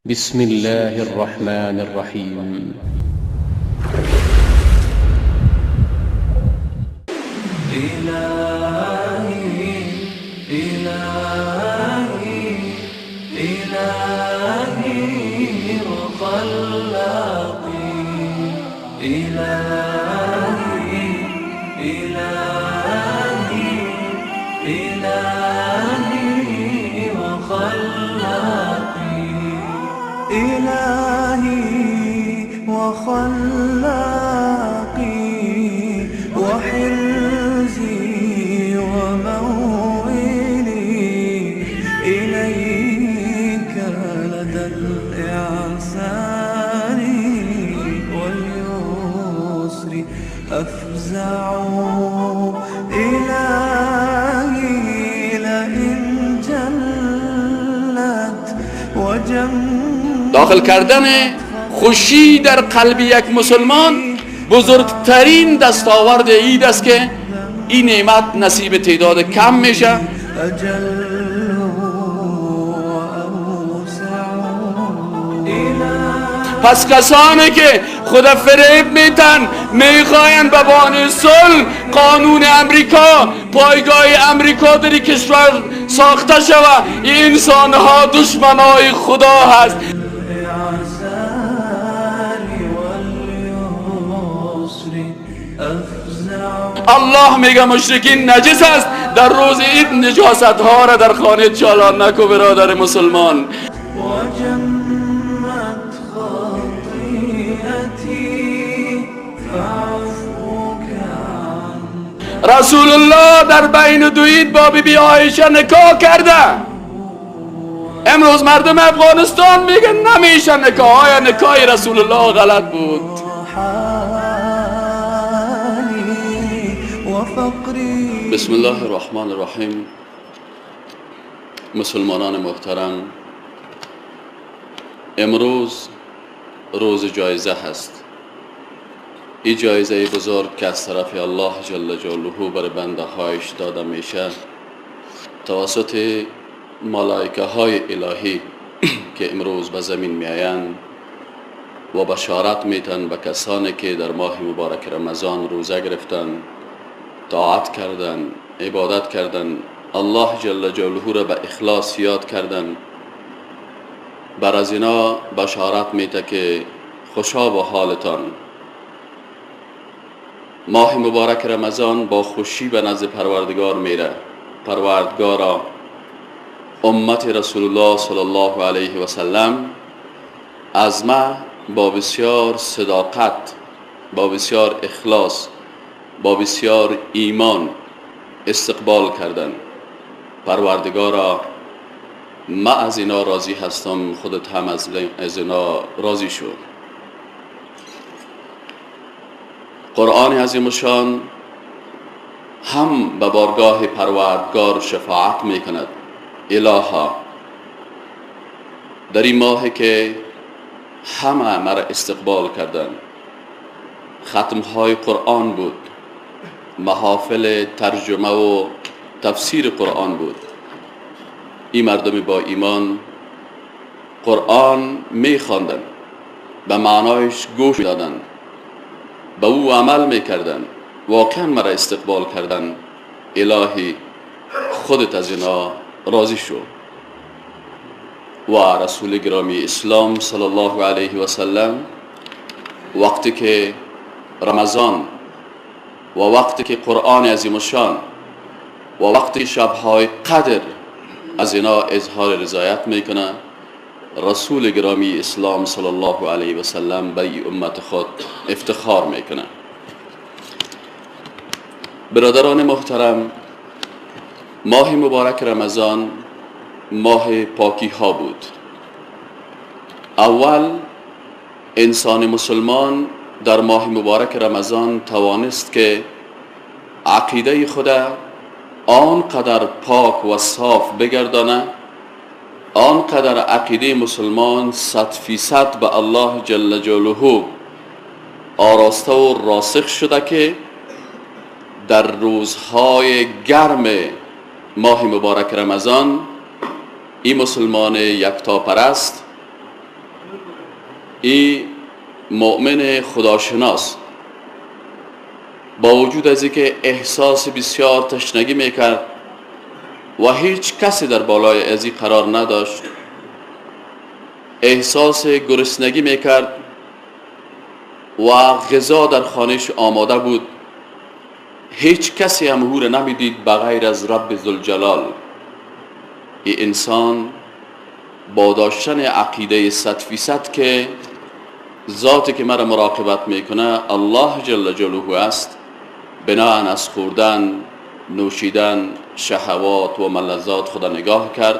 بسم الله الرحمن الرحيم. إلهي إلهي إلهي وخلاقي إلهي إلهي إلهي وخلاقي إلهي وخلاقي وحرزي وموئلي إليك لدى الإعسان واليسر أفزع إلهي لئن جلت وجمت داخل کردن خوشی در قلب یک مسلمان بزرگترین دستاورد عید است که این نعمت نصیب تعداد کم میشه. پس کسانی که خدا فریب میتن میخواین به بهانه صلح قانون امریکا، پایگاه امریکا در این کشور ساخته شود، این انسانها دشمنای خدا هست. الله میگه مشرکین نجس است، در روز عید نجاست ها را در خانه چالان نکو برادر مسلمان. رسول الله در بین دو عید با بی عایشه نکاح کرده. امروز مردم افغانستان میگن نمیشه نکاح. آیا نکاح رسول الله غلط بود؟ بسم الله الرحمن الرحیم. مسلمانان محترم، امروز روز جایزه هست. این جایزه بزرگ که از طرف الله جل جلاله بر بنده هایش داده میشه توسط ملائکه های الهی که امروز به زمین میآیند و بشارت میتن به کسانی که در ماه مبارک رمضان روزه گرفتن، طاعت کردن، عبادت کردن، الله جل جلاله را به اخلاص یاد کردن. بر از اینا بشارت میده که خوشا به حالتان. ماه مبارک رمضان با خوشی به نزد پروردگار میره. پروردگارا امت رسول الله صلی الله علیه و سلم از ما با بسیار صداقت، با بسیار اخلاص، با بسیار ایمان استقبال کردن. پروردگارا ما از اینا راضی هستم، خودت هم از اینا راضی شو. قرآن عظیم شان هم به بارگاه پروردگار شفاعت میکند. الها در این ماهی که همه مرا استقبال کردن، ختم های قرآن بود، محافل ترجمه و تفسیر قرآن بود. این مردم با ایمان قرآن میخواندن، به معنایش گوش دادن، به او عمل میکردن، واقعا مرا استقبال کردن. الهی خودت از اینا راضی شو. و رسول گرامی اسلام صلی الله علیه و سلم وقتی که رمضان و وقتی که قرآن عظیم شان و وقتی شبهای قدر از اینا اظهار رضایت میکنه، رسول گرامی اسلام صلی الله علیه و سلم به امت خود افتخار میکنه. برادران محترم، ماه مبارک رمضان ماه پاکی ها بود. اول انسان مسلمان در ماه مبارک رمضان توانست که عقیده خود آنقدر پاک و صاف بگردانه، آنقدر عقیده مسلمان 100% به الله جل جلاله آراسته و راسخ شده که در روزهای گرم ماه مبارک رمضان این مسلمان یکتا پرست این مؤمن خداشناس با وجود از اینکه احساس بسیار تشنگی میکرد و هیچ کسی در بالای از این قرار نداشت، احساس گرسنگی میکرد و غذا در خانهش آماده بود، هیچ کسی هم او را نمیدید بغیر از رب ذوالجلال. این انسان با داشتن عقیده 100% که ذاتی که مرا مراقبت میکنه الله جل جلاله است، بناهن از خوردن، نوشیدن، شهوات و ملذات خدا نگاه کرد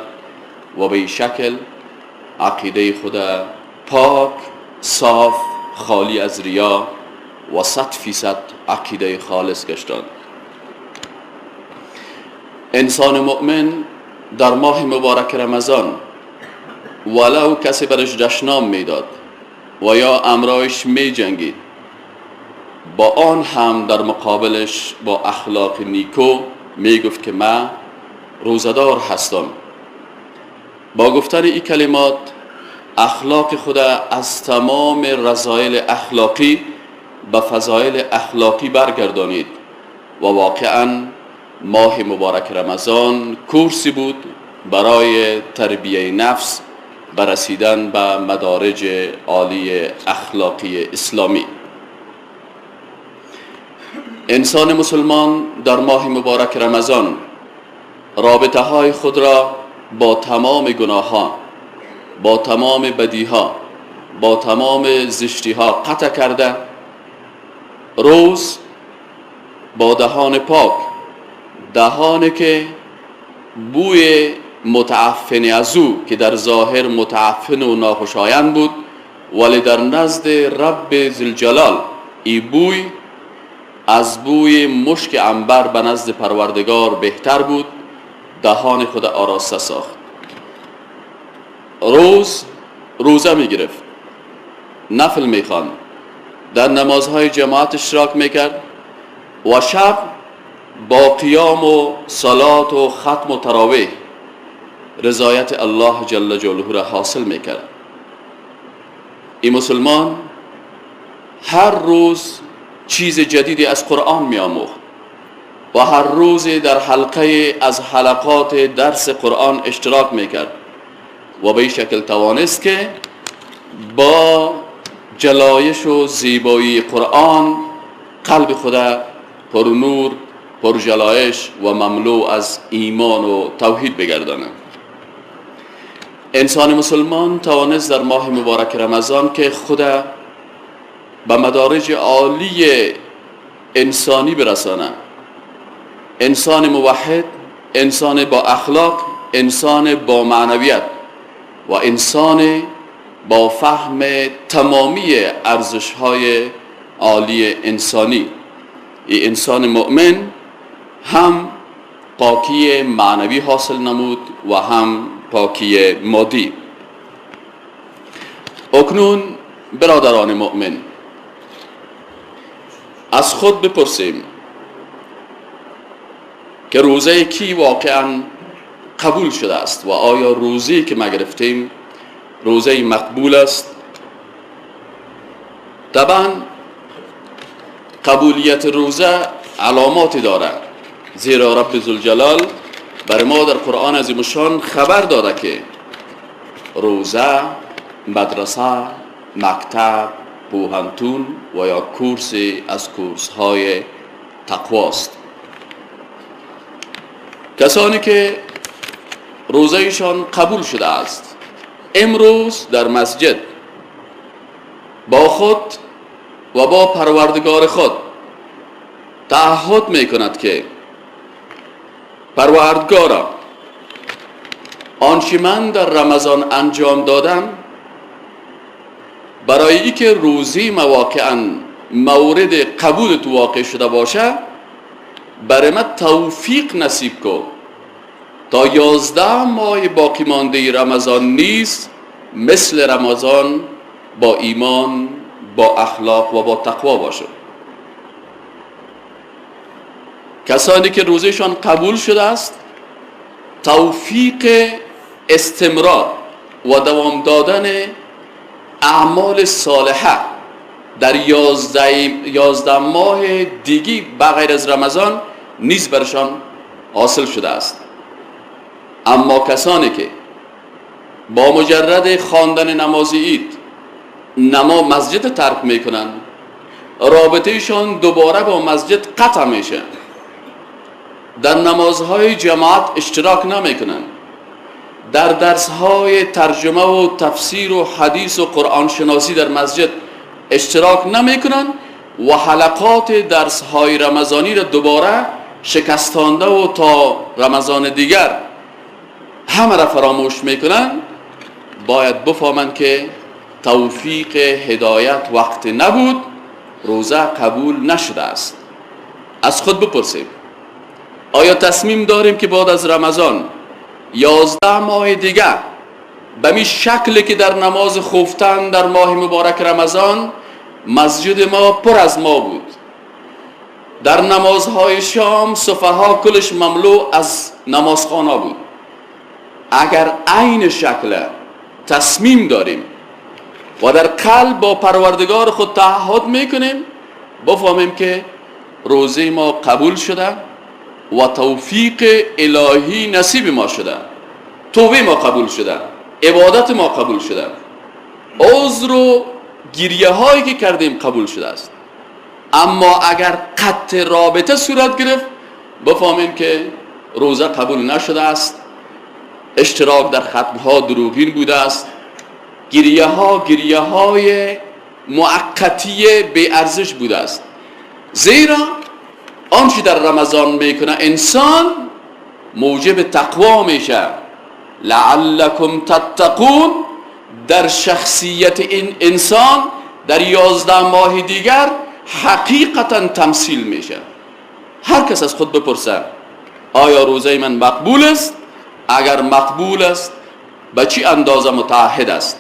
و به این شکل عقیده خدا پاک، صاف، خالی از ریا و 100% عقیده خالص گشتند. انسان مؤمن در ماه مبارک رمضان ولو کسی برش دشنام میداد و یا امرایش می جنگید، با آن هم در مقابلش با اخلاق نیکو می گفت که من روزدار هستم. با گفتن این کلمات اخلاق خدا از تمام رذایل اخلاقی به فضایل اخلاقی برگردانید و واقعا ماه مبارک رمضان کورسی بود برای تربیه نفس برسیدن به مدارج عالی اخلاقی اسلامی. انسان مسلمان در ماه مبارک رمضان رابطه های خود را با تمام گناه ها، با تمام بدی ها، با تمام زشتی ها قطع کرده، روز با دهان پاک، دهانی که بوی متعفن از او که در ظاهر متعفن و ناخوشایند بود ولی در نزد رب ذوالجلال این بوی از بوی مشک عنبر به نزد پروردگار بهتر بود، دهان خود آراسته ساخت. روزه می گرفت، نفل می خواند، در نمازهای جماعت اشتراک می کرد و شب با قیام و صلات و ختم و تراویح رضایت الله جل جلاله را حاصل می کرد. این مسلمان هر روز چیز جدیدی از قرآن می آموخت و هر روز در حلقه از حلقات درس قرآن اشتراک می کرد و به این شکل توانست که با جلایش و زیبایی قرآن قلب خدا پر نور، پر جلایش و مملو از ایمان و توحید بگرداند. انسان مسلمان توانست در ماه مبارک رمضان که خدا به مدارج عالی انسانی برسانه، انسان موحد، انسان با اخلاق، انسان با معنویت و انسان با فهم تمامی ارزش‌های عالی انسانی. این انسان مؤمن هم پاکی معنوی حاصل نمود و هم پاکی مادی. اکنون برادران مؤمن از خود بپرسیم که روزه کی واقعا قبول شده است و آیا روزی که ما گرفتیم روزه مقبول است؟ طبعا قبولیت روزه علاماتی دارد، زیرا رب ذوالجلال بر ما در قرآن عظیم الشان خبر داده که روزه، مدرسه، مکتب، پوهنتون و یا کورسی از کورس‌های تقواست. کسانی که روزهشان قبول شده است امروز در مسجد با خود و با پروردگار خود تعهد میکند که پروردگارا، آنچه من در رمضان انجام دادم برای ای که روزی واقعا مورد قبول تو واقع شده باشه، برای من توفیق نصیب کن تا 11 ماه باقی مانده رمضان نیز مثل رمضان با ایمان، با اخلاق و با تقوا باشه. کسانی که روزشان قبول شده است توفیق استمرار و دوام دادن اعمال صالحه در 11 ماه دیگی بغیر از رمضان نیز برشان حاصل شده است. اما کسانی که با مجرد خواندن نماز عید مسجد ترک میکنن، رابطهشان دوباره با مسجد قطع میشه، در نمازهای جماعت اشتراک نمیکنن، در درسهای ترجمه و تفسیر و حدیث و قرآن شناسی در مسجد اشتراک نمیکنن و حلقات درسهای رمضانی را دوباره شکستانده و تا رمضان دیگر همه را فراموش میکنن، باید بفهمند که توفیق هدایت وقت نبود، روزه قبول نشده است. از خود بپرسیم آیا تصمیم داریم که بعد از رمضان 11 ماه دیگه به می شکلی که در نماز خفتن در ماه مبارک رمضان مسجد ما پر از ما بود، در نمازهای شام صفحه ها کلش مملو از نمازخانه بود، اگر عین شکل تصمیم داریم و در قلب با پروردگار خود تعهد میکنیم، بفهمیم که روزه ما قبول شده و توفیق الهی نصیب ما شده، توبه ما قبول شده، عبادت ما قبول شده، عذر و گریه هایی که کردیم قبول شده است. اما اگر قطع رابطه صورت گرفت، بفهمیم که روزه قبول نشده است، اشتراک در ختم ها دروغین بوده است، گریه های موقتی بی ارزش بوده است. زیرا آنچه در رمضان میکنه انسان موجب تقوا میشه. لعلکم تتقون در شخصیت این انسان در 11 ماه دیگر حقیقتا تمثیل میشه. هر کس از خود بپرسه آیا روزه من مقبول است؟ اگر مقبول است به چی اندازه متعهد است؟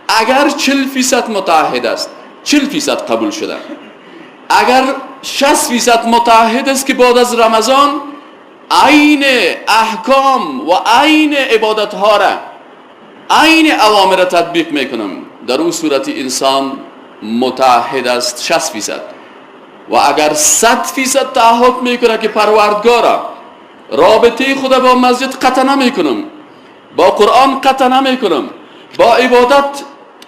اگر 40% متعهد است 40% قبول شده. اگر 60% متعهد است که بعد از رمضان عین احکام و عین عبادت ها را، عین اوامر را تطبیق میکنم، در اون صورت انسان متعهد است 60%. و اگر 100% تعهد میکنه که پروردگارا رابطه خدا با مسجد قطع نمیکنم، با قرآن قطع نمیکنم، با عبادت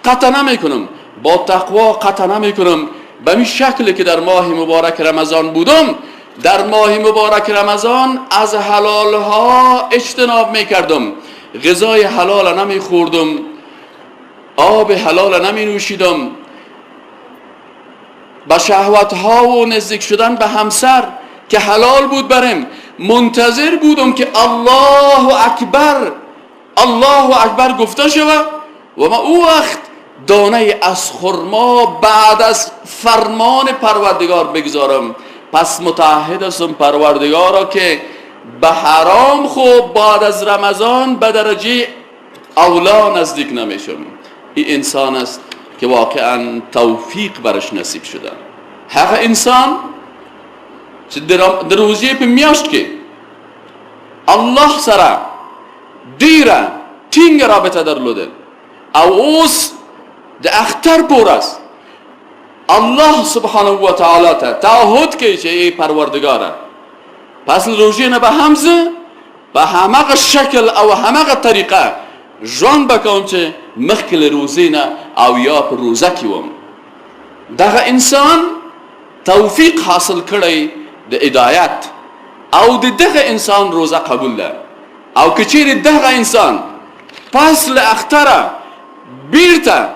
قطع نمیکنم، با تقوا قطع نمیکنم، به این شکلی که در ماه مبارک رمضان بودم، در ماه مبارک رمضان از حلال ها اجتناب میکردم، غذای حلال نمیخوردم، آب حلال نمی نوشیدم، با شهوت ها و نزدیک شدن به همسر که حلال بود برم منتظر بودم که الله اکبر الله اکبر گفته شود و ما او وقت دانه از خرما بعد از فرمان پروردگار بگذارم. پس متعهد هستم پروردگارا که به حرام خوب بعد از رمضان به درجه اولا نزدیک نمیشم. این انسان است که واقعا توفیق برش نصیب شده. حق انسان در روزی پی میاشت که الله سره دیره تینگ رابطه در لده او اوس ده اختر پور است. الله سبحانه و تعالی تا تعهد که ای پروردگاره، پس روزی نه به همزه به همه شکل او همه طریقه جان بکن چه مخکل روزی نه او یا پر روزه کیوم. دغه انسان توفیق حاصل کړی د هدایت او دغه انسان روزه قبول ده. او کچیر دغه انسان پس له اختره بیرته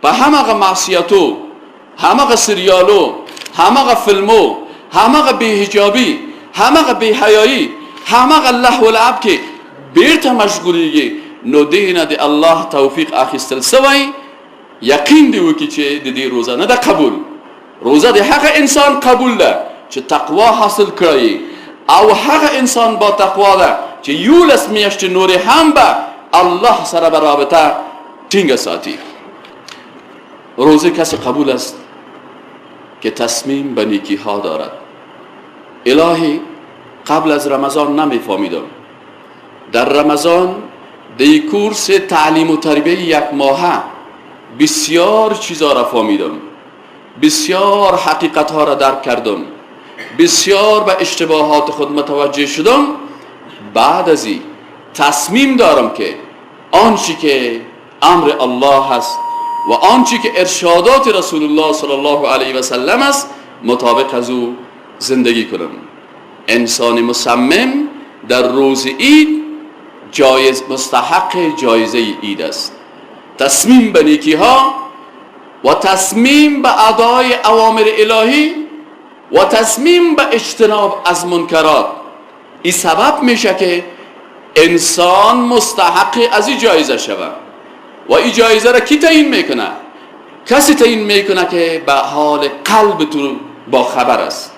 په همغه معصیتو، همغه سریالو، همغه فیلمو، همغه بی‌حجابی، همغه بی‌حیایی، همغه لهو و لعب کې بیرته مشغولیږي، نو دینه د الله توفیق اخیستل سوی یقین دی وکي چې د دې روزه نه ده قبول. روزه د هغه انسان قبول ده چې تقوا حاصل کړی، او هغه انسان با تقوا ده چې یولس میاشت نور هم به الله سره به رابطه ټینګه ساتي. روزه کسی قبول است که تصمیم به نیکی ها دارد. الهی قبل از رمضان نمیفهمیدم، در رمضان دی کورس تعلیم و تربیه 1 ماهه بسیار چیزا را فهمیدم، بسیار حقیقت ها را درک کردم، بسیار به اشتباهات خود متوجه شدم. بعد از این تصمیم دارم که آنچه که امر الله هست و آنچه که ارشادات رسول الله صلی الله علیه و سلم است مطابق از او زندگی کنم. انسان مصمم در روز عید مستحق جایزه عید است. تصمیم به نیکی ها و تصمیم به ادای اوامر الهی و تصمیم به اجتناب از منکرات، این سبب میشه که انسان مستحق از این جایزه شود. و این جایزه را کی تعیین میکنه؟ کسی تعیین میکنه که به حال قلب تو با خبر است.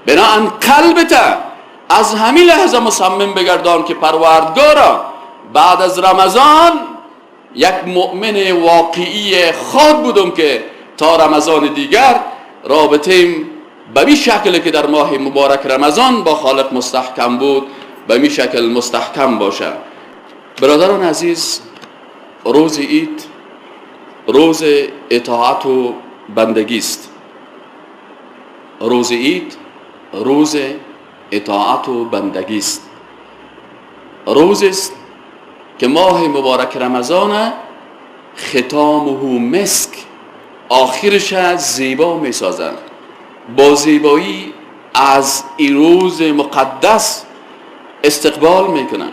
بنابراین قلبت از همین لحظه مصمم بگردان که پروردگارا بعد از رمضان یک مؤمن واقعی خود بودم که تا رمضان دیگر رابطه‌ام به این شکل که در ماه مبارک رمضان با خالق مستحکم بود به این شکل مستحکم باشه. برادران عزیز، روز عید روز اطاعت و بندگی است. روز عید روز اطاعت و بندگی است. روزی است که ماه مبارک رمضان ختامه مسک، آخرش زیبا می سازند. با زیبایی از این روز مقدس استقبال می کنند.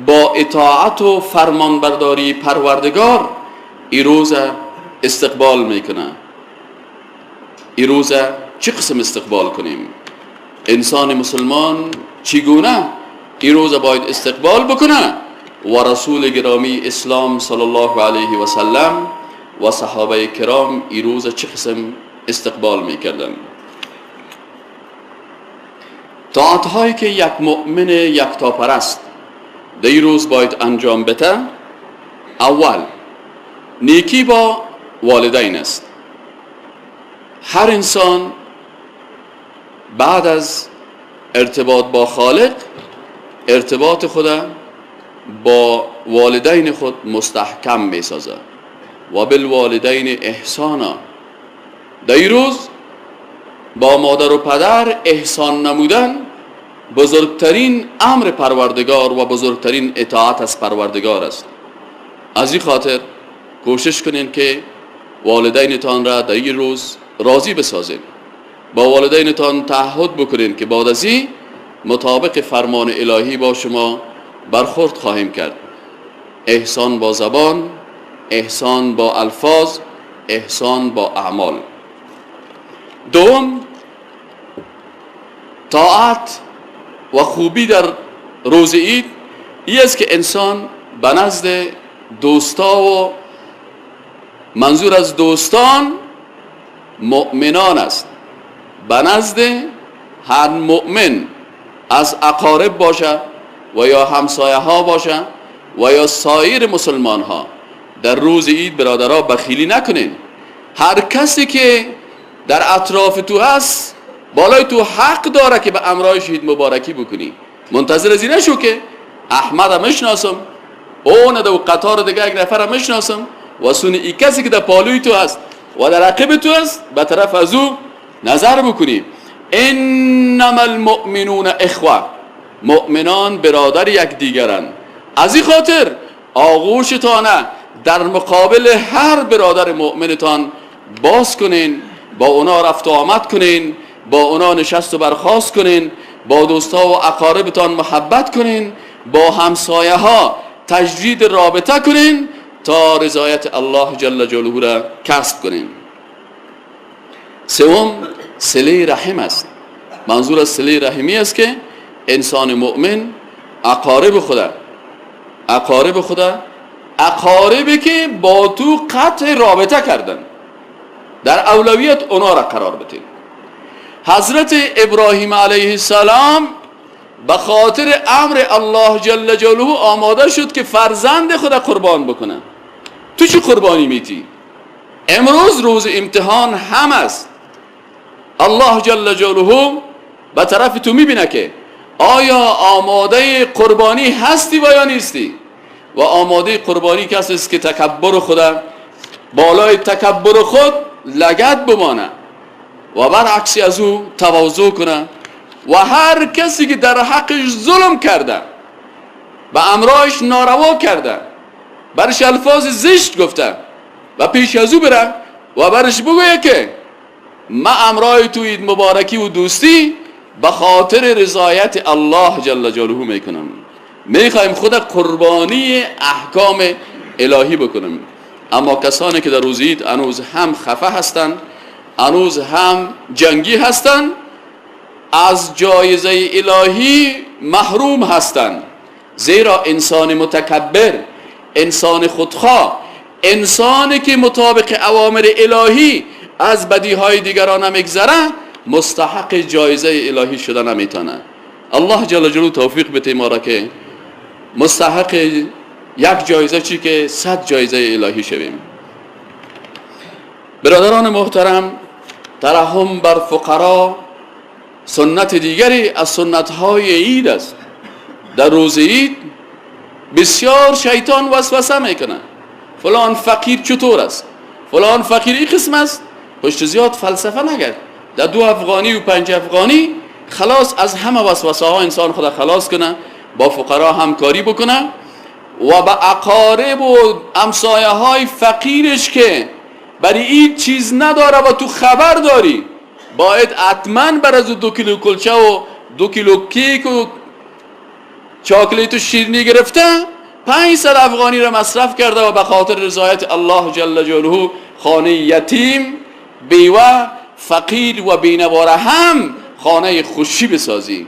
با اطاعت و فرمانبرداری پروردگار این روز استقبال می کنند. این روز چه قسم استقبال کنیم؟ انسان مسلمان چگونه این روز باید استقبال بکنه؟ و رسول گرامی اسلام صلی الله علیه و سلم و صحابه کرام این روز چه قسم استقبال میکردن؟ طاعت هایی که یک مؤمن یکتاپرست در این روز باید انجام بده، اول نیکی با والدین است. هر انسان بعد از ارتباط با خالق ارتباط خود با والدین خود مستحکم می سازد. و بالوالدین احسانا، در این روز با مادر و پدر احسان نمودن بزرگترین امر پروردگار و بزرگترین اطاعت از پروردگار است. از این خاطر کوشش کنین که والدینتان را در این روز راضی بسازین. با والدینتان تعهد بکنین که بعد از این مطابق فرمان الهی با شما برخورد خواهیم کرد. احسان با زبان، احسان با الفاظ، احسان با اعمال. دوم، طاعت و خوبی در روز عید این است که انسان به نزد دوستا و منظور از دوستان مؤمنان است. به نزد هر مؤمن از اقارب باشه و یا همسایه ها باشه و یا سایر مسلمان ها در روز عید برادرها بخیلی نکنین. هر کسی که در اطراف تو هست بالای تو حق داره که به امرای شهید مبارکی بکنی. منتظر از این نشو که احمد مشناسم، اون در قطار دیگه یک نفر مشناسم و سونی ای کسی که در پالوی تو هست و در عقب تو هست به طرف از او نظر بکنی. انما المؤمنون اخوه، مؤمنان برادر یک دیگرن. از این خاطر آغوشتان در مقابل هر برادر مؤمنتان باز کنین، با اونا رفت و آمد کنین، با اونا نشست و برخاست کنین، با دوستا و اقاربتان محبت کنین، با همسایه ها تجدید رابطه کنین تا رضایت الله جل جلاله را کسب کنین. سوم، صله رحم است. منظور از صله رحمی است که انسان مؤمن اقاربی که با تو قطع رابطه کردن در اولویت اونا را قرار بده. حضرت ابراهیم علیه السلام به خاطر امر الله جل جلاله آماده شد که فرزند خود قربان بکنه. تو چی قربانی میتی؟ امروز روز امتحان هم است. الله جل جلاله به طرف تو میبینه که آیا آماده قربانی هستی و یا نیستی. و آماده قربانی کسی است که تکبر خود بالای تکبر خود لگد بمانه و برعکسی از او تواضع کنه و هر کسی که در حقش ظلم کرده به امرایش ناروا کرده برش الفاظ زشت گفته و پیش از او بره و برش بگویه که ما امرای تو عید مبارکی و دوستی به خاطر رضایت الله جل جلاله میکنم، میخوایم خود قربانی احکام الهی بکنم. اما کسانی که در روز عید هنوز هم خفه هستند، هنوز هم جنگی هستند، از جایزه الهی محروم هستند. زیرا انسان متکبر، انسان خودخواه، انسانی که مطابق اوامر الهی از بدیهای دیگران نمیگذره مستحق جایزه الهی شده نمیتونه. الله جل جلاله توفیق بده ما را که مستحق یک جایزه چی که 100 جایزه الهی شویم. برادران محترم، ترحم بر فقرا سنت دیگری از سنت‌های عید است. در روز عید بسیار شیطان وسوسه میکنه، فلان فقیر چطور است، فلان فقیر این قسم است. پشت زیاد فلسفه نگرد، در 2 افغانی و 5 افغانی خلاص از همه وسوسه ها انسان خدا خلاص کنه، با فقرا همکاری بکنه و به اقارب و همسایه های فقیرش که برای این چیز نداره و تو خبر داری باید حتما بر از 2 کیلو کلچه و 2 کیلو کیک و چاکلیت و شیرینی گرفته 500 افغانی را مصرف کرده و به خاطر رضایت الله جل جلاله خانه یتیم، بیوه، فقیر و بینواره هم خانه خوشی بسازی.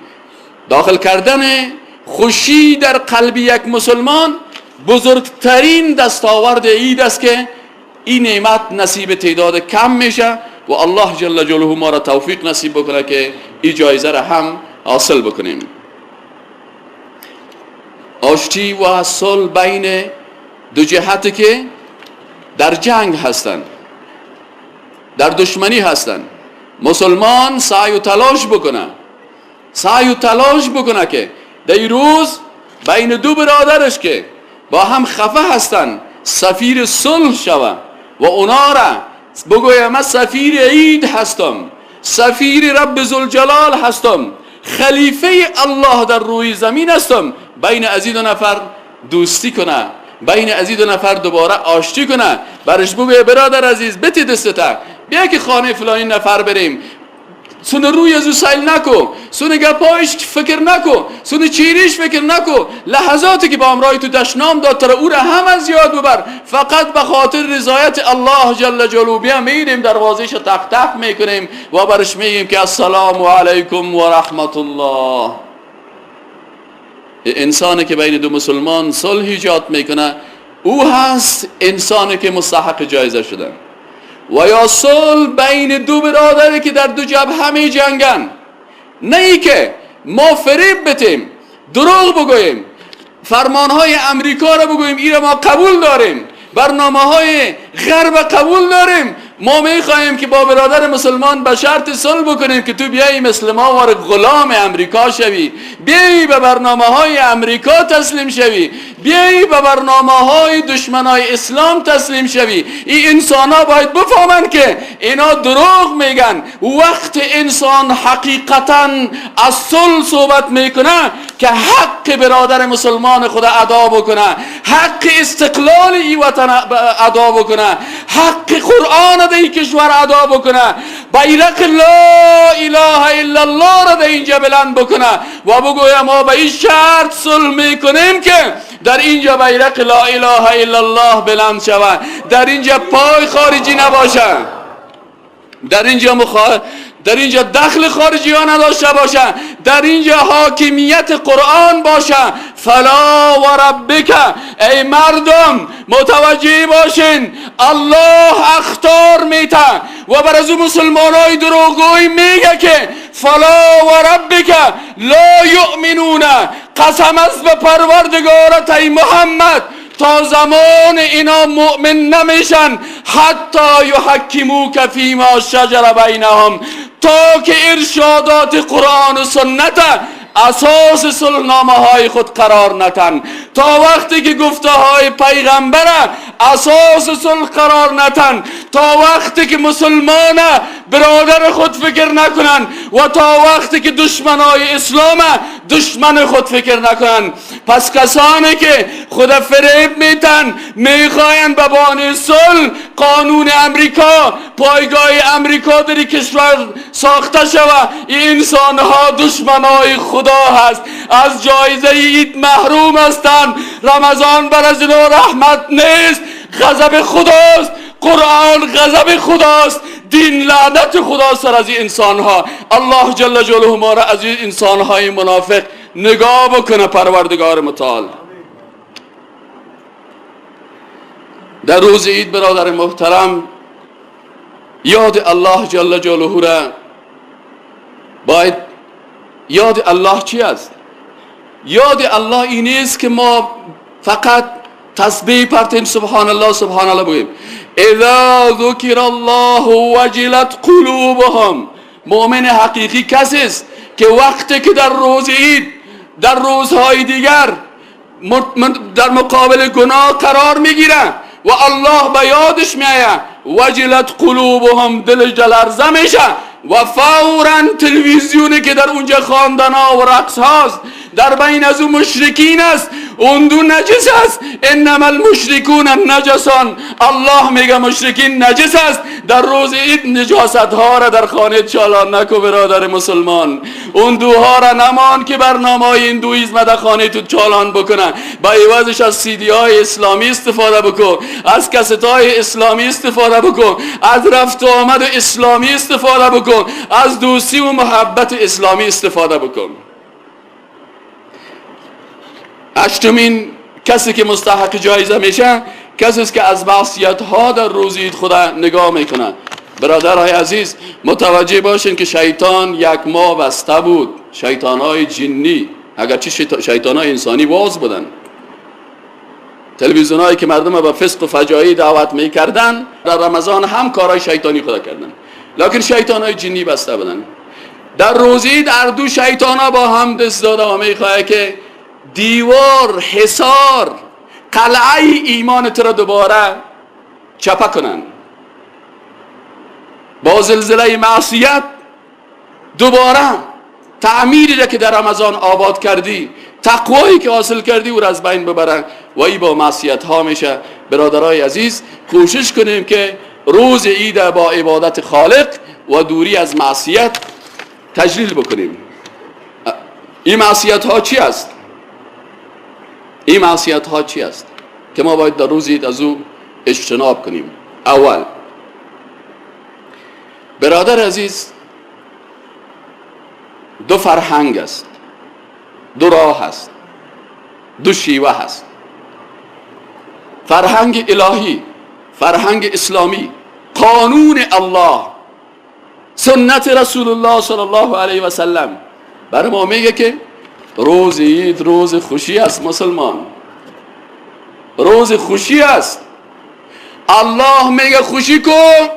داخل کردن خوشی در قلب یک مسلمان بزرگترین دستاورد عید است که این نعمت نصیب تعداد کم میشه و الله جل جلاله ما را توفیق نصیب بکنه که این جایزه را هم حاصل بکنیم. آشتی و صلح بین دو جهتی که در جنگ هستند، در دشمنی هستند، مسلمان سعی و تلاش بکنه که در این روز بین 2 برادرش که با هم خفه هستند سفیر صلح شوه و اونا را بگویم من سفیر عید هستم، سفیر رب ذوالجلال هستم، خلیفه الله در روی زمین هستم. بین از این 2 نفر دوستی کنه، بین از این 2 نفر دوباره آشتی کنه، برش بگویه برادر عزیز بتی دستتا بیا که خانه فلانی نفر بریم، سون روی از او سیل نکو، سون گپایش فکر نکو، سون چیریش فکر نکو، لحظاتی که با امرای تو دشنام داد تر او را هم از یاد ببر، فقط به خاطر رضایت الله جل جلاله بیا میریم دروازهش تق تق میکنیم و برش میگیم که السلام علیکم و رحمت الله. انسانی که بین 2 مسلمان صلح ایجاد میکنه او هست انسانی که مستحق جایزه شده. و یا صلح بین 2 برادری که در 2 جبهه می جنگن، نه ای که ما فریب بتیم، دروغ بگوییم، فرمانهای امریکا را بگوییم این را ما قبول داریم، برنامه های غرب قبول داریم، ما میخواهیم که با برادر مسلمان به شرط صلح بکنیم که تو بیایی مثل ما وارد غلام امریکا شوی، بیایی به برنامه های امریکا تسلیم شوی، بیایی به برنامه های دشمنای اسلام تسلیم شوی. این انسان ها باید بفهمن که اینا دروغ میگن. وقت انسان حقیقتا از صلح صحبت میکنه که حق برادر مسلمان خود ادا بکنه، حق استقلال ای وطن ادا بکنه، حق قرآن در این کشور ادا بکنه، بیرق لا اله الا الله را در اینجا بلند بکنه و بگویم ما به این شرط صلح میکنیم که در اینجا بیرق لا اله الا الله بلند شود، در اینجا پای خارجی نباشه، در اینجا دخل خارجی ها نداشته باشه، در اینجا حاکمیت قرآن باشه. فلا و ربک، ای مردم متوجه باشین الله اخطار میته و بر از مسلمان های دروغگوی میگه که فلا و ربک لا یؤمنون، قسم است به پروردگارت ای محمد تا زمان اینا مؤمن نمیشن حتی یحکموک فیما شجر بینهم، تا که ارشادات قرآن و سنت اساس صلحنامه های خود قرار نتن، تا وقتی که گفته های پیغمبر اساس صلح قرار نتن، تا وقتی که مسلمان برادر خود فکر نکنن و تا وقتی که دشمنای اسلام دشمن خود فکر نکنن. پس کسانی که خود فریب میتن میخواین به بهانه صلح قانون امریکا، پایگاه امریکا در کشور ساخته شود، این انسانها دشمنای خدا هست، از جایزه عید محروم هستند. رمضان بر از اینا رحمت نیست، غضب خداست. قرآن غضب خداست، دین لعنت خدا سر از این انسانها. الله جل جلاله ما را از این انسانهای منافق نگاه بکنه پروردگار متعال. در روز عید برادر محترم یاد الله جل جلاله را باید. یاد الله چی است؟ یاد الله این نیست که ما فقط تسبیح پرتیم سبحان الله سبحان الله بگیم. اذا ذکر الله وجلت قلوبهم. مؤمن حقیقی کسی است که وقتی که در روز عید، در روزهای دیگر در مقابل گناه قرار میگیره و الله به یادش میآید، وجلت قلوبهم، دلش لرزه میشه و فوراً تلویزیونی که در اونجا خواندن‌ها و رقص هاست در بین از اون مشرکین است، اون دو نجس است. انما المشرکون نجسان. الله میگه مشرکین نجس است. در روز عید نجاست ها را در خانه چالان نکو برادر مسلمان. اون دوها را نمان که برنامه های هندویسم در خانه تو چالان بکنن، با عوضش از سیدی های اسلامی استفاده بکن، از کست های اسلامی استفاده بکن، از رفت و آمد اسلامی استفاده بکن، از دوستی و محبت اسلامی استفاده بکن. هشتمین کسی که مستحق جایزه میشه کسی است که از معصیت ها در روز عید خدا نگاه میکنه. برادرای عزیز متوجه باشین که شیطان یک ماه بسته بود. شیطان های جنی، اگرچه شیطان های انسانی واز بودن، تلویزیون هایی که مردم به فسق و فجایع دعوت میکردن در رمضان هم کارهای شیطانی خدا کردن، لکن شیطان های جنی بسته بودن. در روز عید هر دو شیطان ها با هم دست داده و میخواه که دیوار، حصار، قلعه ایمانت را دوباره چپه کنن. با زلزله معصیت دوباره تعمیری را که در رمضان آباد کردی، تقوایی که حاصل کردی او را از بین ببرن و ای با معصیت ها میشه. برادرای عزیز کوشش کنیم که روز عید با عبادت خالق و دوری از معصیت تجلیل بکنیم. این معصیت ها چی است؟ این معصیت ها چی است که ما باید در روز عید از او اجتناب کنیم؟ اول برادر عزیز دو فرهنگ است، دو راه است، دو شیوه است. فرهنگ الهی، فرهنگ اسلامی، قانون الله، سنت رسول الله صلی الله علیه و سلم برای ما میگه که روز عید روز خوشی است. مسلمان روز خوشی است. الله میگه خوشی کن.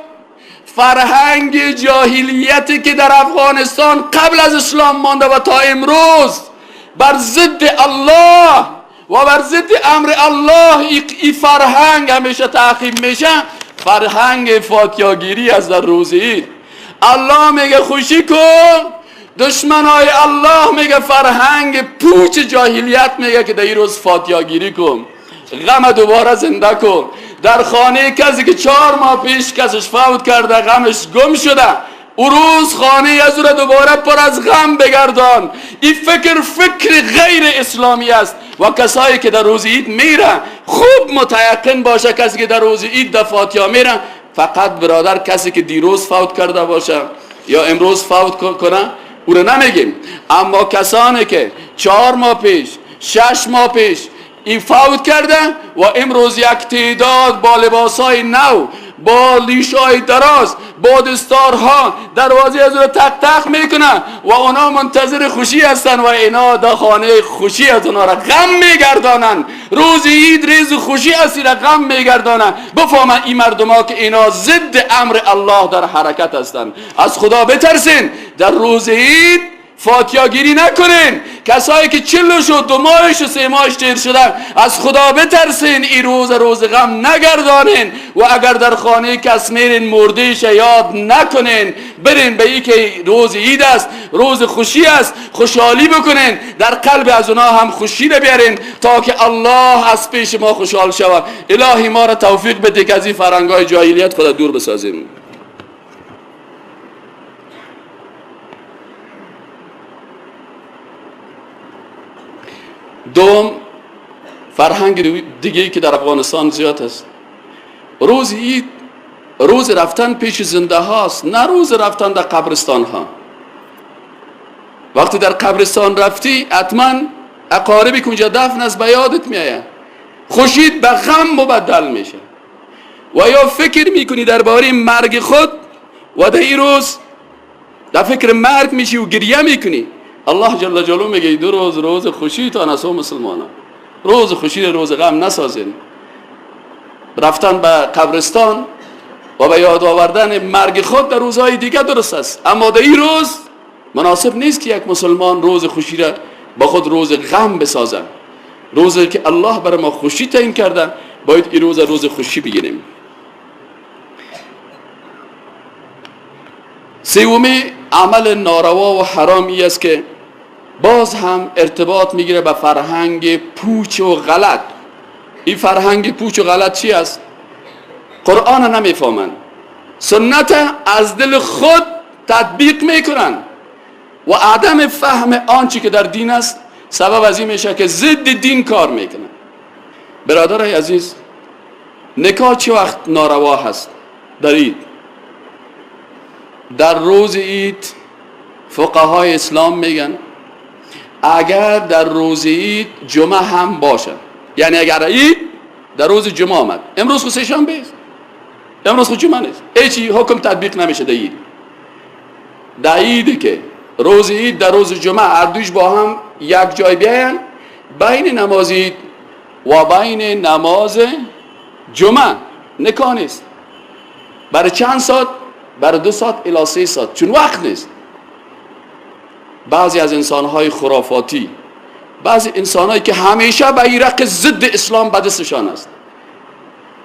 فرهنگ جاهلیتی که در افغانستان قبل از اسلام مانده و تا امروز بر ضد الله و بر ضد امر الله، این فرهنگ همیشه تعقیب میشه. فرهنگ فاتیاگیری از در روز عید. الله میگه خوشی کن، دشمنای الله میگه فرهنگ پوچ جاهلیت میگه که در این روز فاتیاگیری کن، غم دوباره زنده کن. در خانه کسی که 4 ماه پیش کسش فوت کرده، غمش گم شده، او روز خانه از او را دوباره پر از غم بگردان. این فکر غیر اسلامی است. و کسایی که در روز عید میره خوب متیقن باشه، کسی که در روز عید در فاتیا میره فقط برادر کسی که دیروز فوت کرده باشه یا امروز فوت کنه او را نمیگیم، اما کسانی که 4 ماه پیش 6 ماه پیش این فوت کرده و امروز یک تعداد با لباسای نو، با لیشای دراز، با دستارها دروازه از رو تق تق میکنن و اونا منتظر خوشی هستن و اینا در خانه خوشی از اونا را غم میگردانن. روز عید ریز خوشی است را غم میگردانن. بفهمن این مردم ها که اینا ضد امر الله در حرکت هستن. از خدا بترسین. در روز عید فاتیاگیری نکنین. کسایی که 40 و 2 ماهش و 3 ماهش تیر شدن، از خدا بترسین، این روز غم نگردانین. و اگر در خانه کس میرین مردهش یاد نکنین، برین به این که روز عید است، روز خوشی است، خوشحالی بکنین، در قلب از اونا هم خوشی رو بیارین تا که الله از پیش ما خوشحال شود. الهی ما را توفیق بده که از این فرهنگ‌های جاهلیت خدا دور بسازیم. دوم، فرهنگ دیگه که در افغانستان زیاد است، روز عید روز رفتن پیش زنده هاست، نه روز رفتن در قبرستان ها. وقتی در قبرستان رفتی حتما اقاربی که اونجا دفن است به یادت میآید، خوشید به غم مبدل میشه و یا فکر میکنی درباره مرگ خود و در این روز در فکر مرگ میشی و گریه میکنی. الله جل جلاله میگه 2 روز روز خوشی تا نسو مسلمانان، روز خوشی روز غم نسازین. رفتن به قبرستان و به یاد آوردن مرگ خود در روزهای دیگه درست است، اما در این روز مناسب نیست که یک مسلمان روز خوشی را با خود روز غم بسازن. روزی که الله برای ما خوشی تعیین کرده، باید این روز خوشی بگیریم. سومی عمل ناروا و حرامی است که باز هم ارتباط میگیره به فرهنگ پوچ و غلط. این فرهنگ پوچ و غلط چی است؟ قرآن نمیفهمن، سنت از دل خود تطبیق میکنن و عدم فهم آنچه که در دین است سبب از این میشه که ضد دین کار میکنن. برادرای عزیز، نکاح چه وقت ناروا هست؟ در عید. در روز عید فقهای اسلام میگن اگر در روز عید جمعه هم باشه، یعنی اگر عید در روز جمعه آمد، امروز خود سه‌شنبه است، امروز خود جمعه نیست، هیچی حکم تطبیق نمیشه در عید. در عید که روز عید در روز جمعه هر دوش با هم یک جای بیاین، بین نماز عید و بین نماز جمعه نکاح نیست. برای چند ساعت؟ برای 2 ساعت الی 3 ساعت، چون وقت نیست. بعضی از انسانهای خرافاتی، بعضی انسانهایی که همیشه به ایرق ضد اسلام به دستشان است،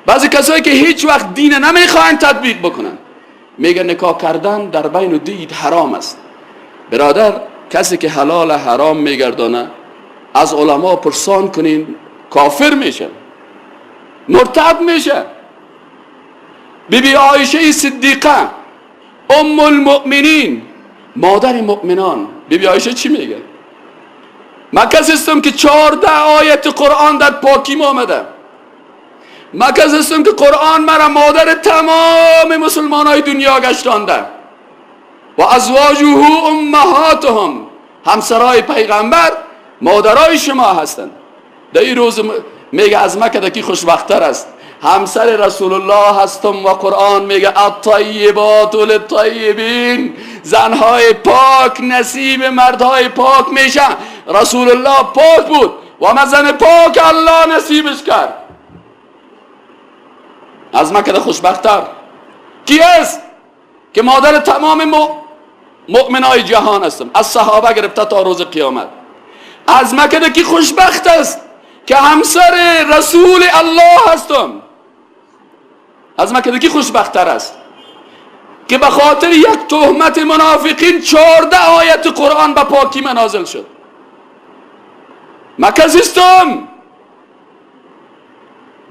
بعضی کسایی که هیچ وقت دین نمیخواهند تطبیق بکنن، میگن نکاح کردن در بین 2 عید حرام است. برادر، کسی که حلال حرام میگردانه از علما پرسان کنین، کافر میشه، مرتد میشه. بیبی عایشه صدیقه ام المؤمنین، مادر مؤمنان، بیبی عایشه چی میگه؟ من کسی هستم که 14 آیت قرآن در پاکیم آمده. من کسی هستم که قرآن مرا مادر تمام مسلمان های دنیا گشتانده. و ازواجه امهاتهم، همسرای پیغمبر مادرای شما هستند. در این روز میگه از مکه دکی خوشبخت‌تر است، همسر رسول الله هستم و قرآن میگه الطیبات للطیبین، زنهای پاک نصیب مردهای پاک میشن. رسول الله پاک بود و من زن پاک الله نصیبش کرد. از مکه خوشبخت‌تر کی است؟ که مادر تمام مؤمنای جهان هستم، از صحابه گرفته تا روز قیامت. از مکه کی خوشبخت است که همسر رسول الله هستم. از مکه کی خوشبخت‌تر است که به خاطر یک تهمت منافقین 14 آیت قرآن به پاکی من نازل شد. مکه زیستم.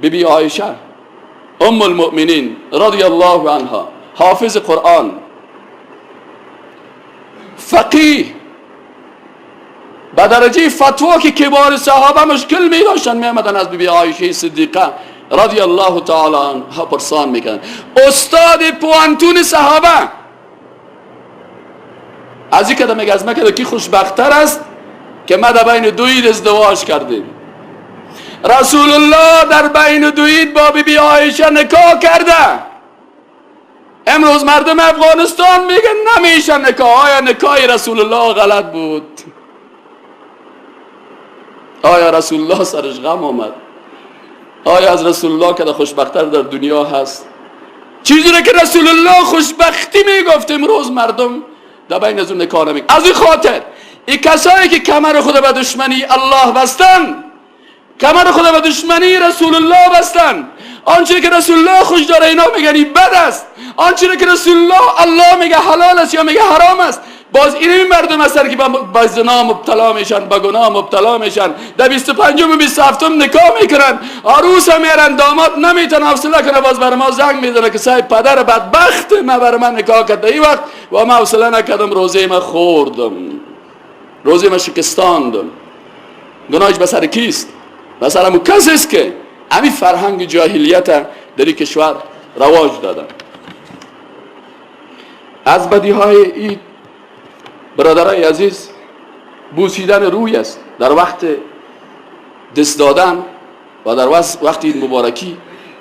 بیبی عایشه ام المؤمنین رضی الله عنها، حافظ قرآن، فقیه، به درجه فتوا که کبار صحابه مشکل می داشتن می آمدن از بیبی عایشه صدیقه رضی الله تعالی عنها پرسان میکنن. استاد پوانتون صحابه از این کده میگه از مکه کی خوشبخت‌تر است که ما در بین 2 عید ازدواج کردیم. رسول الله در بین 2 عید با بیبی عایشه نکاح کرده. امروز مردم افغانستان میگن نمیشه نکاح. آیا نکاح رسول الله غلط بود؟ آیا رسول الله سرش غم آمد؟ آیا از رسول الله که خوشبخت‌تر در دنیا هست؟ چیزی را که رسول الله خوشبختی میگفت امروز مردم در بین از اون نکاح نمیگن. از این خاطر این کسایی که کمر خود به دشمنی الله بستن، کمر خود به دشمنی رسول الله بستن، آنچه که رسول الله خوش داره اینا میگن این بد است، آنچه که رسول الله میگه حلال است یا میگه حرام است، باز این مردم هستن که با زنا مبتلا میشن، با گناه مبتلا میشن، در 25 و 27 نکاح میکنن، عروس هم میرن، داماد نمیتونه حوصله کنه، باز بر ما زنگ میزنه که صاحب پدر بدبخت ما بر من نکاح کرد این وقت و ما حوصله نکردم، روزه ما خوردم، روزه ما شکستاندم. گناهش به سر کیست؟ به سر همون کسی است که همین فرهنگ جاهلیت در این کشور رواج دادن. از بدیهای این برادرای عزیز بوسیدن روی است در وقت دست دادن و در وقت این مبارکی.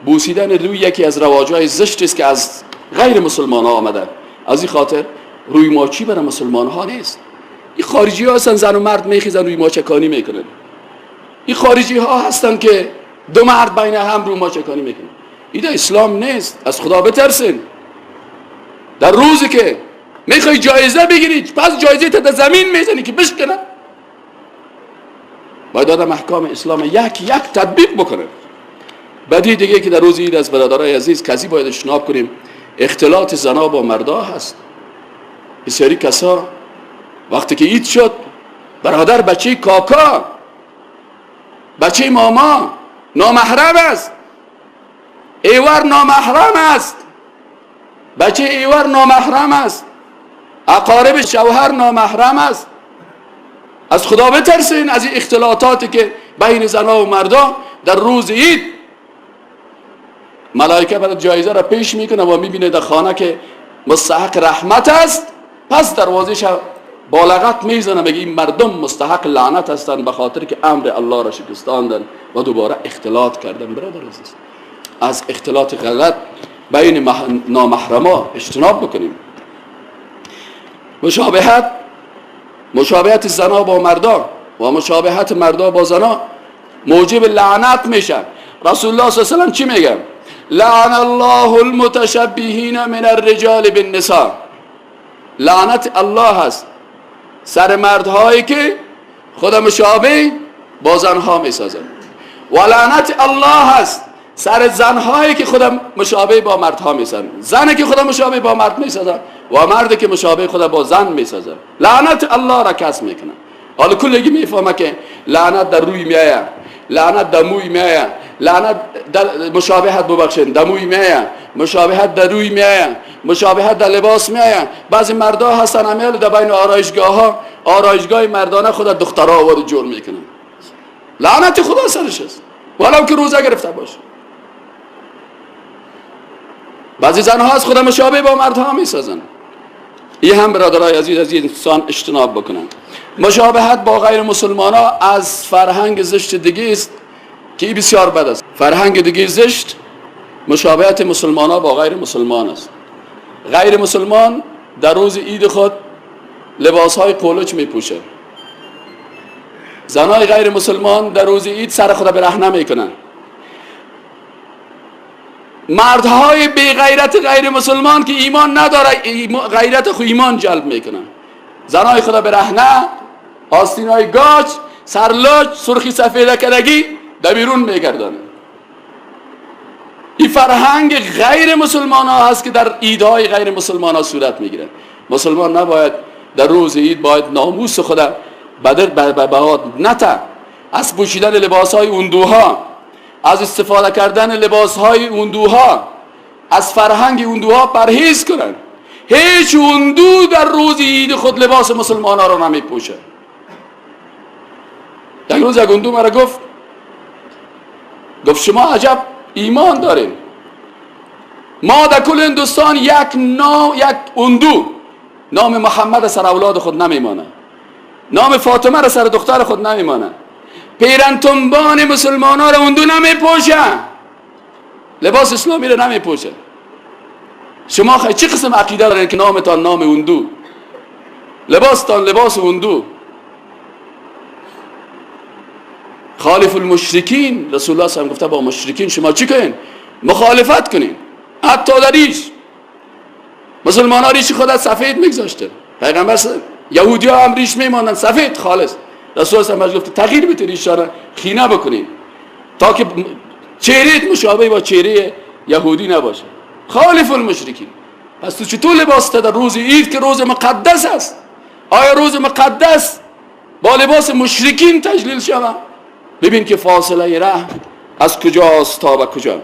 بوسیدن روی یکی از رواجهای زشت است که از غیر مسلمان ها آمده. از این خاطر روی ماچی برای مسلمان ها نیست. این خارجی ها هستن زن و مرد میخیزن روی ما چکانی میکنن. این خارجی ها هستن که دو مرد بین هم روی ما چکانی میکنن. این اسلام نیست. از خدا بترسین. در روزی که میخوای جایزه بگیری پس جایزه تا در زمین میزنی که بشکنه. باید آدم احکام اسلام یک تطبیق بکنه. بدی دیگه که در روز عید از برادرای عزیز کسی باید اجتناب کنیم، اختلاط زنا با مردا هست. بسیاری کسا وقتی که عید شد برادر بچه کاکا، بچه ماما نامحرم است، ایور نامحرم است، بچه ایور نامحرم است، اقارب شوهر نامحرم است. از خدا بترسین از این اختلاطاتی که بین زنا و مردا در روز عید. ملائکه برای جایزه را پیش میکنه و میبینه در خانه که مستحق رحمت است، پس دروازه‌ش با لغت میزنه، میگه این مردم مستحق لعنت هستند به خاطر که امر الله را شکستاندن و دوباره اختلاط کردن. برادر عزیز، از اختلاط غلط بین نامحرما اجتناب بکنیم. مشابهت زنا با مردا و مشابهت مردا با زنا موجب لعنت میشه. رسول الله صلی الله علیه و سلم چی میگه؟ لعن الله المتشبهین من الرجال بالنساء. لعنت الله هست سر مردهایی که خود مشابه با زنها میسازند، و لعنت الله هست سر زنهایی که خود مشابه با مردها میسازند. زنی که خود مشابه با مرد میسازند و مردی که مشابه خود با زن میسازند لعنت الله را کسب میکنن. حالا کلگی میفهمه که لعنت در روی میایه، لعنت در موی میایه، لعنت در مشابهت ببخشید در موی میایه، مشابهت در روی میایه، مشابهت در لباس میایه. بعضی مردا هستن امیال در بین آرایشگاه مردانه خود دخترها آورد جور میکنن. لعنت خدا سرش است ولو که روزه گرفته باشه. بعضی زنها از خود مشابه با مردها میسازن. این هم برادرای عزیز از این انسان اجتناب بکنن. مشابهت با غیر مسلمان ها از فرهنگ زشت دیگه است که این بسیار بد است. فرهنگ دیگه زشت مشابهت مسلمان ها با غیر مسلمان است. غیر مسلمان در روز عید خود لباس های قولچ می پوشه. زنای غیر مسلمان در روز عید سر خود برهنه میکنن. مردهای بی غیرت غیر مسلمان که ایمان نداره غیرت خو ایمان جلب میکنن. زنای خود برهنه، آستینای گاچ، سرلاج، سرخی سفید کردگی در بیرون میگردن. این فرهنگ غیر مسلمان ها هست که در عیدهای غیر مسلمان ها صورت میگیرن. مسلمان نباید در روز عید باید ناموس خود بهاد نته از پوشیدن لباس های اندوها، از استفاده کردن لباس های اندوها، از فرهنگ اندوها پرهیز کنن. هیچ اندو در روز عید خود لباس مسلمان ها را نمی پوشه. یک روز یک اندو مرا گفت شما عجب ایمان دارین، ما در کل هندوستان یک اندو نام محمد سر اولاد خود نمیمانه، نام فاطمه را سر دختر خود نمیمانه، پیرن تنبان مسلمان ها را اندو نمیپوشه، لباس اسلامی را نمیپوشه. شما خیلی چه قسم عقیده دارین که نامتان نام اندو، لباستان لباس اندو؟ خالف المشرکین، رسول الله صلی الله علیه و آله گفته با مشرکین شما چی کنین؟ مخالفت کنین. حتی در ریش مسلمان ها ریش خود از سفید میگذاشته. پیغمبر یهودی ها هم ریش میمانند سفید خالص. رسول الله هم گفت تغییر بده ریشا را، خینه بکنین تا که چهرهت مشابه با چهره یهودی نباشه. خالف المشرکین. پس تو چطور لباس در روز عید که روز مقدس است؟ آیا روز مقدس با لباس مشرکین تجلیل شود؟ ببین که فاصله رحم از کجاست تا به کجا.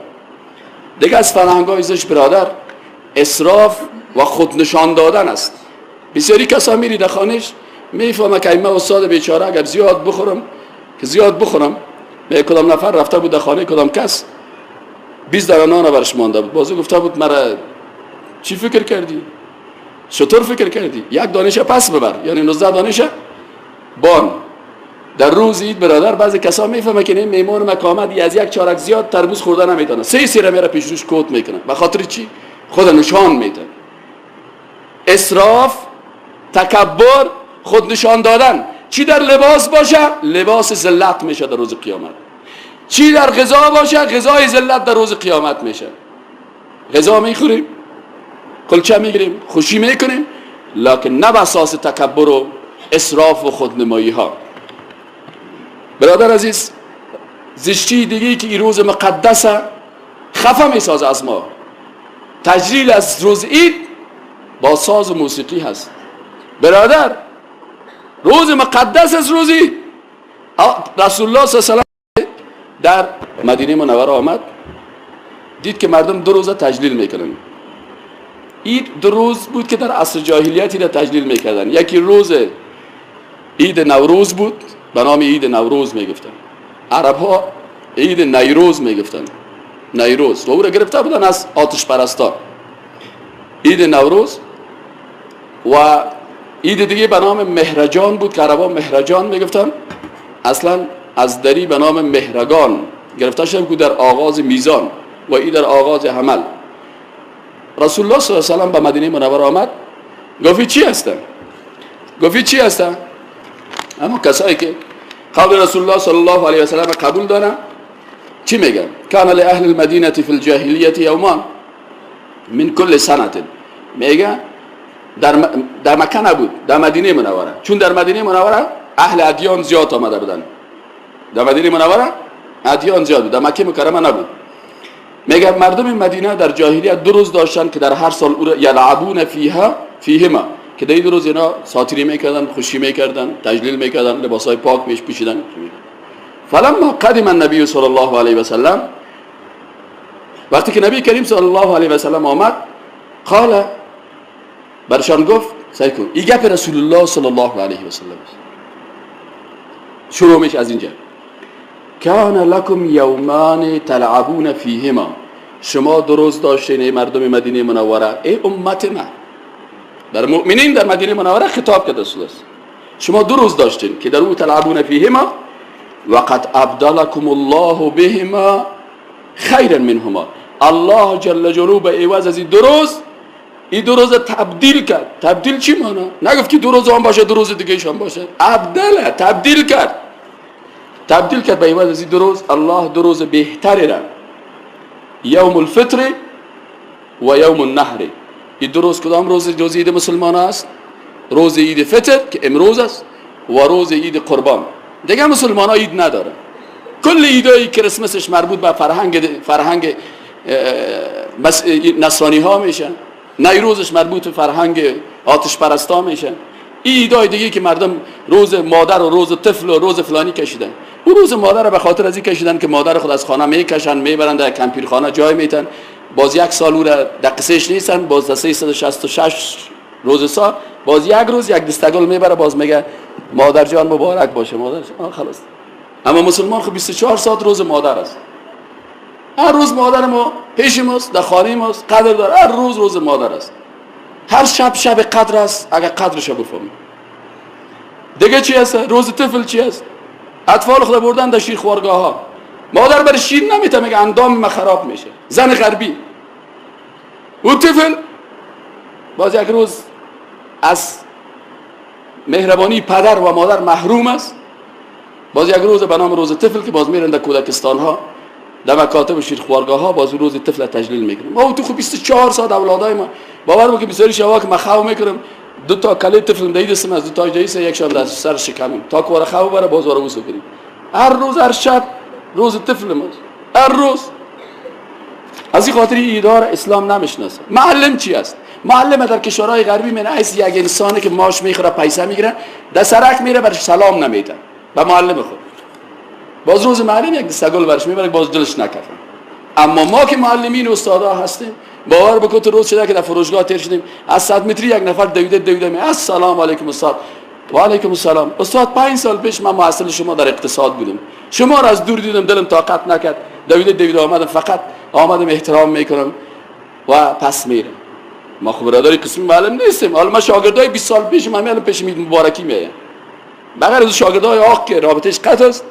دیگه از فرهنگ‌های زشت برادر اسراف و خود نشان دادن است. بسیاری کسا میری در خانهش میفهمه که من استاد بیچاره اگر زیاد بخورم به کدام نفر رفته بود در خانه کدام کس 20 دانه نان برش مانده بود، بازو گفته بود مرا چی فکر کردی؟ چطور فکر کردی؟ یک دانش پس ببر، یعنی 19 دانش بان. در روز عید برادر بعضی کسا میفهمه که این میمون مکامدی از یک چارک زیاد تربوز خورده نمیتونه، 3 سیره میره پیش روش کوت میکنه. به خاطر چی؟ خود نشان میده. اسراف، تکبر، خود نشان دادن. چی در لباس باشه؟ لباس ذلت میشه در روز قیامت. چی در غذا باشه؟ غذای ذلت در روز قیامت میشه. غذا میخوریم، کلچه میگیریم، خوشی میکنیم، لکن نه به اساس تکبر و اسراف و خودنمایی ها. برادر عزیز، زشتی دیگه که این روز مقدسه خفه میسازه از ما. تجلیل از روز عید با ساز و موسیقی هست. برادر روز مقدس از روز عید رسول الله صلی الله علیه و در مدینه منوره آمد، دید که مردم 2 روزه تجلیل میکنن. عید 2 روز بود که در عصر جاهلیتی را تجلیل میکردن. یکی روز عید نوروز بود، به نام عید نوروز میگفتن. عرب ها عید نیروز میگفتن، نیروز، و او را گرفته بودن از آتش پرستا. عید نوروز و عید دیگه به نام مهرجان بود که عربا مهرجان میگفتن. اصلا از دری به نام مهرگان گرفته شده بود در آغاز میزان و این در آغاز حمل. رسول الله صلی الله علیه و سلم به مدینه منوره آمد، گفت چی هستن؟ اما کسایی که قبل رسول الله صلی الله علیه و سلم قبول دارن چی میگن؟ کان لاهل المدینه فی الجاهلیه یومان من کل سنه. میگن در مکه نبود، در مدینه منوره، چون در مدینه منوره اهل ادیان زیاد آمده بودن. در مدینه منوره ادیان زیاد بود، در مکه مکرمه نبود. میگه مردم مدینه در جاهلیت 2 روز داشتن که در هر سال او را یلعبون فیهما، که در 2 روز اینا ساتری میکردن، خوشی میکردن، تجلیل میکردن، لباسای پاک میش پوشیدن. فلما قدم النبی صلی الله علیه و سلم، وقتی که نبی کریم صلی الله علیه و سلم آمد، قال، برشان گفت سعی کن این گپ رسول الله صلی الله علیه و سلم شروع میشه از اینجا. کان لکم یومان تلعبون فیهما، شما 2 روز داشتین ای مردم مدینه منوره، ای امت من. در مؤمنین در مدینه منوره خطاب کرده رسول الله، شما 2 روز داشتین که در او تلعبون فیهما و قد ابدلکم الله بهما خیرا منهما. الله جل جلاله به عوض از این 2 روز این 2 روز تبدیل کرد. تبدیل چی معنی؟ نگفت که 2 روز هم باشه 2 روز دیگه شام باشه. ابدله، تبدیل کرد به عوض از این 2 روز. الله 2 روز بهتری را، یوم الفطر و یوم النحر. این 2 روز کدام روز عید مسلمان است؟ روز عید فطر که امروز است و روز عید قربان. دیگه مسلمان ها عید نداره. کل عیدای کریسمسش مربوط به فرهنگ نصرانی ها میشن، نیروزش مربوط به فرهنگ آتش پرستا میشن. این عیدای دیگه که مردم روز مادر و روز طفل و روز فلانی کشیدن، اون روز مادر رو به خاطر از این کشیدن که مادر خود از خانه میکشن میبرن در کمپیرخانه جای میتن، باز 1 سال او را دقیقش نیستن، باز در 366 روز سال باز 1 روز 1 دستگل میبره، باز میگه مادر جان مبارک باشه مادر جان، خلاص. اما مسلمان خب 24 ساعت روز مادر است. هر روز مادر ما پیش ماست، در خانه ماست، قدر داره. هر روز مادر است. هر شب قدر است اگر قدرش بفهمیم. دیگه چی هست؟ روز طفل چی هست؟ اطفال خود بردن در شیر خوارگاه ها، مادر برای شیر نمیته، میگه اندام ما خراب میشه. زن غربی او طفل باز 1 روز از مهربانی پدر و مادر محروم است، باز 1 روز به نام روز طفل که باز میرن در کودکستان ها، در مکاتب و شیرخوارگاه ها، باز روز طفل تجلیل میکنیم. ما تو خب 24 ساعت اولادای ما باور بکنید بسیاری شبا که من خواب میکنم دو تا کلی طفل دایی دستم از دو تا جایی سه یکشان در سر شکمیم تا که خواب بره بازار وسو بریم. هر روز هر شب روز طفل ماست، هر روز. از این خاطر ایدار اسلام نمیشناسه. معلم چی است؟ معلم در کشورهای غربی من ایست یک انسانی که ماش میخوره پیسه میگیره در سرک میره برش سلام نمیده به معلم خود. باز روز معلم یک دستگل برش میبره باز دلش نکفه. اما ما که معلمین و استادا هستیم باور بکن تو روز شده که در فروشگاه تیر شدیم از 100 متری یک نفر دویده می السلام علیکم استاد و علیکم السلام استاد 5 سال پیش من محصل شما در اقتصاد بودم شما را از دور دیدم دلم طاقت نکرد دویده آمدم فقط آمدم احترام میکنم و پس میرم. ما خب برادری قسمی معلم نیستیم. حالا ما شاگردای 20 سال پیش من میام پیش مبارکی میایم بغیر از شاگردای آخ که رابطش قطع است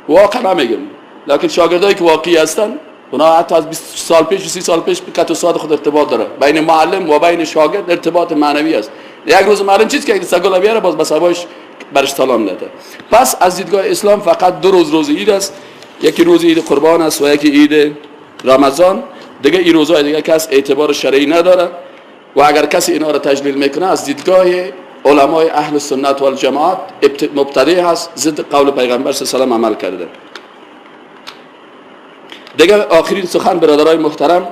واقعا نمیگم لکن شاگردایی که واقعی هستن اونا حتی از 20 سال پیش و 30 سال پیش به استاد خود ارتباط داره. بین معلم و بین شاگرد ارتباط معنوی است. یک روز معلم چیز که سگل بیاره باز به سبایش برش سلام نده. پس از دیدگاه اسلام فقط دو روز عید است. یکی روز عید قربان است و یکی عید رمضان. دیگه این روزهای دیگه کس اعتبار شرعی نداره و اگر کسی اینا را تجلیل میکنه از دیدگاه علمای اهل سنت و الجماعت مبتدع هست، ضد قول پیغمبر صلی الله علیه و عمل کرده. دیگه آخرین سخن برادرای محترم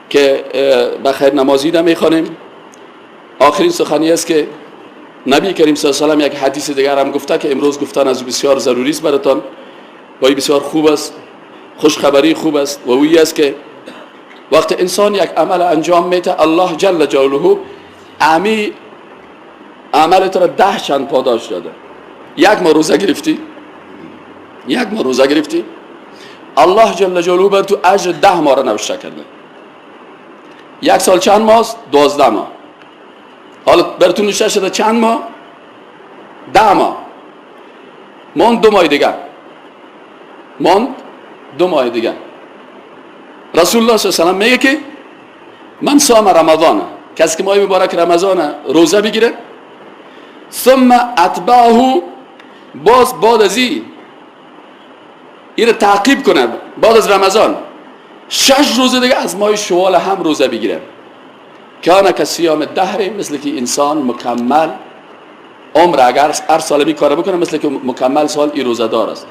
که بخیر نمازیده میخوانیم، آخرین سخنی است که نبی کریم صلی الله علیه و یک حدیث دیگر هم گفته که امروز گفتن از بسیار ضروری است براتان و بسیار خوب است، خوشخبری خوب است و وی است که وقت انسان یک عمل انجام میده الله جل جلاله امی عمل تو را 10 چند پاداش داده. یک ماه روزه گرفتی الله جل جلاله بر تو اجر 10 ماه را نوشته کرده. یک سال چند ماه است؟ 12 ماه. حالا بر تو نوشته شده چند ماه؟ 10 ماه. ماند 2 ماه دیگه. رسول الله صلی الله علیه و میگه که من صام رمضان، کسی که ماه مبارک رمضان روزه بگیره ثم اتبعه باز بعد از این تعقیب کنه بعد از رمضان 6 روزه دیگه از ماه شوال هم روزه بگیره کان کصیام الدهر، مثل که انسان مکمل عمر اگر هر سال می کار بکنه مثل که مکمل سال این روزه دار است.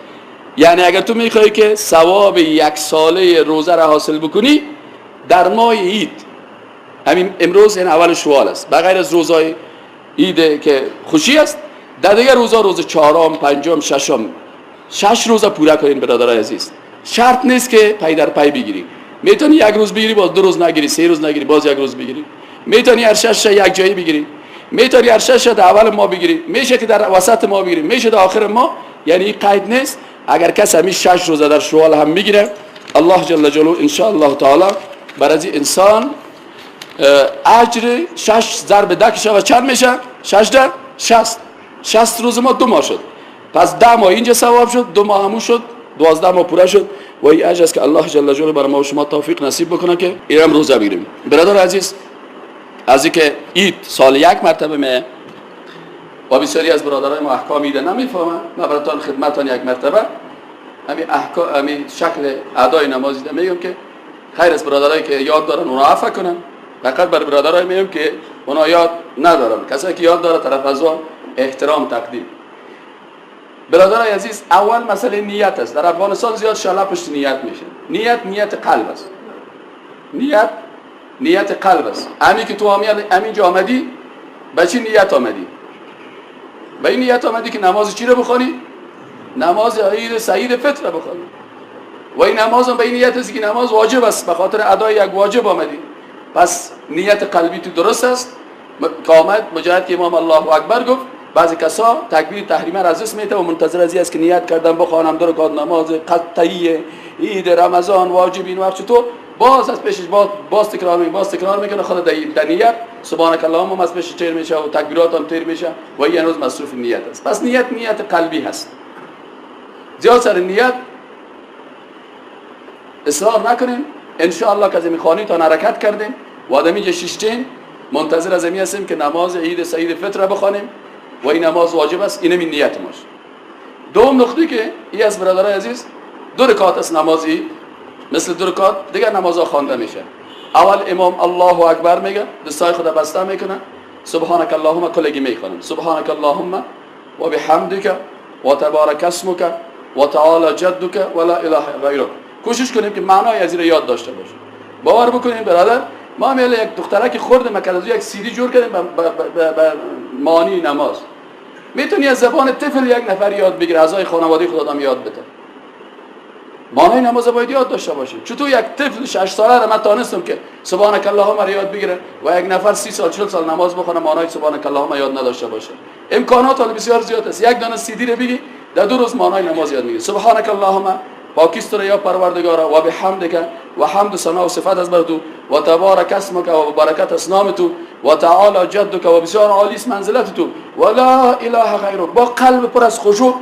یعنی اگر تو میخوای که ثواب 1 ساله روزه را حاصل بکنی در ماه عید، همین امروز این اول شوال است بغیر از روزهای عید که خوشی است، در دیگر روزا روز 4م 5م 6م 6 روزه پورا کنین برادرای عزیز. شرط نیست که پی در پی بگیری، میتونی 1 روز بگیری باز 2 روز نگیری، 3 روز نگیری باز 1 روز بگیری، میتونی هر 6 یک جایی بگیری، میتونی هر 6 در اول ماه بگیری، میشه که در وسط ماه بگیری، میشه در آخر ماه. یعنی این قید نیست. اگر کس همین 6 روزه در شوال هم میگیره الله جل جلاله ان شاء الله تعالی برای انسان اجر 6 ضرب 10 شود چند میشه؟ 6 در 60 روز ما 2 ماه شد. پس 10 ماه اینجا ثواب شد، 2 ماه همون شد، 12 ماه پورا شد و این اجر است که الله جل جلاله برای ما و شما توفیق نصیب بکنه که اینم روزه بگیریم. برادر عزیز، از اینکه عید سال 1 مرتبه میه و بسیاری از برادرای ما احکام عید نمیفهمن، من براتون خدمتتان 1 مرتبه همین شکل ادای نماز دیدم میگم که خیر از برادرایی که یاد دارن اونا عفو کنن. فقط بر برادرای میگم که اونا یاد ندارن، کسایی که یاد داره طرف از اون احترام تقدیم. برادرای عزیز، اول مسئله نیت است. در افغانستان زیاد شاله پشت نیت میشه. نیت قلب است. نیت قلب است. همین که تو همینجا آمدی به چی نیت آمدی؟ به این نیت آمدی که نماز چی رو بخونی؟ نماز عید سعید فطر رو بخونی. و این نماز هم به این نیت است که نماز واجب است، به خاطر ادای یک واجب آمدی. پس نیت قلبی تو درست است. که آمد مجاهد که امام الله اکبر گفت، بعضی کسا تکبیر تحریمه را از اسم میته و منتظر از این است که نیت کردن بخوانم 2 رکعت نماز قطعی عید رمضان واجب این وقت تو باز از پیشش باز تکرار میکنه خود در نیت سبحانك اللهم از پیش تیر میشه و تکبیرات هم تیر میشه و این هنوز مصروف نیت است. پس نیت قلبی هست. زیاد سر نیت اصرار نکنیم. ان شاء الله که از میخوانی تا حرکت کردیم و آدمی جشیشتین منتظر از این هستیم که نماز عید سعید فطر بخوانیم و این نماز واجب است. اینم نیت ماست. دوم نقطه که ای از برادرای عزیز 2 رکعت است نمازی، مثل 2 رکعت دیگر نمازها خوانده میشه. اول امام الله اکبر میگه، دستای خود بسته میکنه، سبحانك اللهم کلگی میخوانیم. سبحانك اللهم و بحمدك و تبارک اسمك و تعالی جدك و لا اله غیرک. کوشش کنیم که معنای از این یاد داشته باشیم. باور بکنیم برادر، ما میل یک دخترک خرد مکدازو یک سیدی جور کردیم به معنی نماز. میتونی از زبان طفل یک نفر یاد بگیره، اعضای خانواده خود آدم یاد بده. معنای نماز باید یاد داشته باشیم. چطور یک طفل 6 ساله را من تانستم که سبحانك اللهم را یاد بگیره و یک نفر 30 سال 40 سال نماز بخونه معنای سبحانك اللهم یاد نداشته باشه. امکانات بسیار زیاد است. یک دانه سیدی را بگی در 2 روز معنای نماز یاد میگیری. سبحانك اللهم پاکیست را یا پروردگارا و بحمدک و حمد و ثنا و صفت از بر تو و تبارک اسمک و برکت اسنام تو و تعالی جدک و بسیار عالی است منزلت تو و لا اله غیرک. با قلب پر از خشوع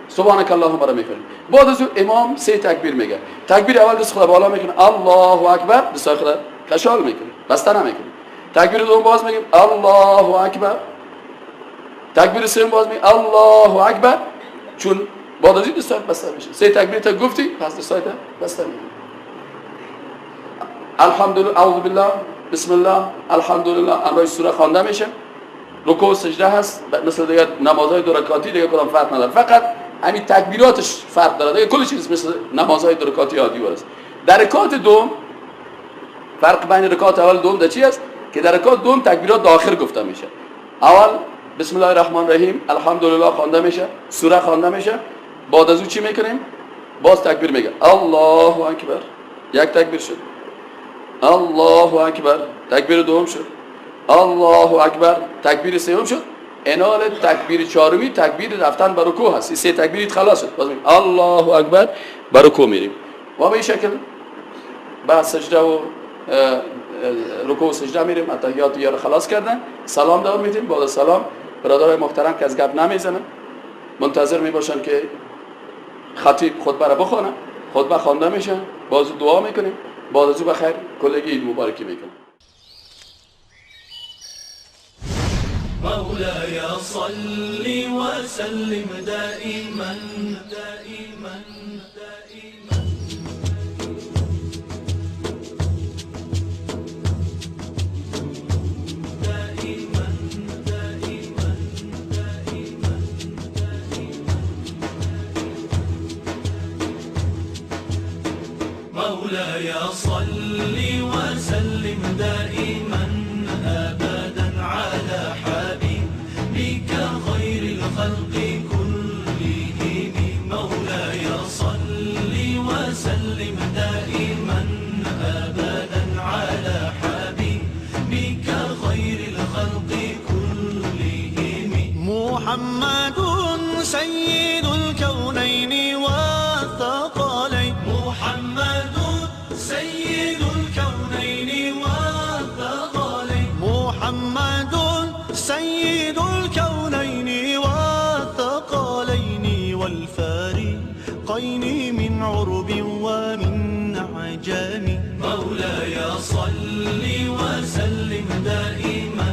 سبحانك اللهم را میکنیم. بعد از امام 3 تکبیر میگه. تکبیر اول دست خود بالا میکنه الله اکبر، دست خود کشال میکنه، بسته نمیکنه. تکبیر دوم باز میگیم الله اکبر. تکبیر سوم باز میگیم الله اکبر، چون بعد از این دست بسته میشه. 3 تکبیر تا گفتی پس دست بسته میشه. الحمدلله، اعوذ بالله، بسم الله، الحمدلله. امروز سوره خوانده میشه. رکوع و سجده هست، مثل دیگه نمازهای 2 رکعتی دیگه کدام فرق نداره، فقط همین تکبیراتش فرق داره. دیگه کل چیز مثل نمازهای 2 رکعتی عادی است. در رکعت دوم فرق بین رکعت اول و دوم در چی است که در رکعت دوم تکبیرات آخر گفته میشه. اول بسم الله الرحمن الرحیم الحمدلله خوانده میشه، سوره خوانده میشه. بعد از اون چی میکنیم؟ باز تکبیر میگه الله اکبر، یک تکبیر شد. الله اکبر، تکبیر دوم شد. الله اکبر، تکبیر سوم شد. انال تکبیر چهارمی تکبیر رفتن بر رکوع هست. 3 تکبیرت خلاص شد. باز میگیم الله اکبر، بر رکوع میریم. و به این شکل بعد سجده و رکوع و سجده میریم. اتحیات یار خلاص کردن، سلام داد میدیم. بعد از سلام برادرای محترم که از گپ نمیزنن منتظر میباشن که خطیب خطبه را بخونه. خطبه خوانده میشه، باز دعا میکنیم. بعد از او بخیر کلگی عید مبارکی میکنیم. مولاي صل وسلم دائما دائما دائما دائما دائما دائما مولاي صل وسلم دائما أبدا على حبيبك خير الخلق كلهم. مولاي صل وسلم دائما أبدا على حبيبك خير الخلق كلهم. محمد سيد الكونين والثقلين. محمد سيد الكونين والثقلين. محمد سيد الكونين والثقلين والفارقين من عرب ومن عجم. مولاي صل وسلم دائما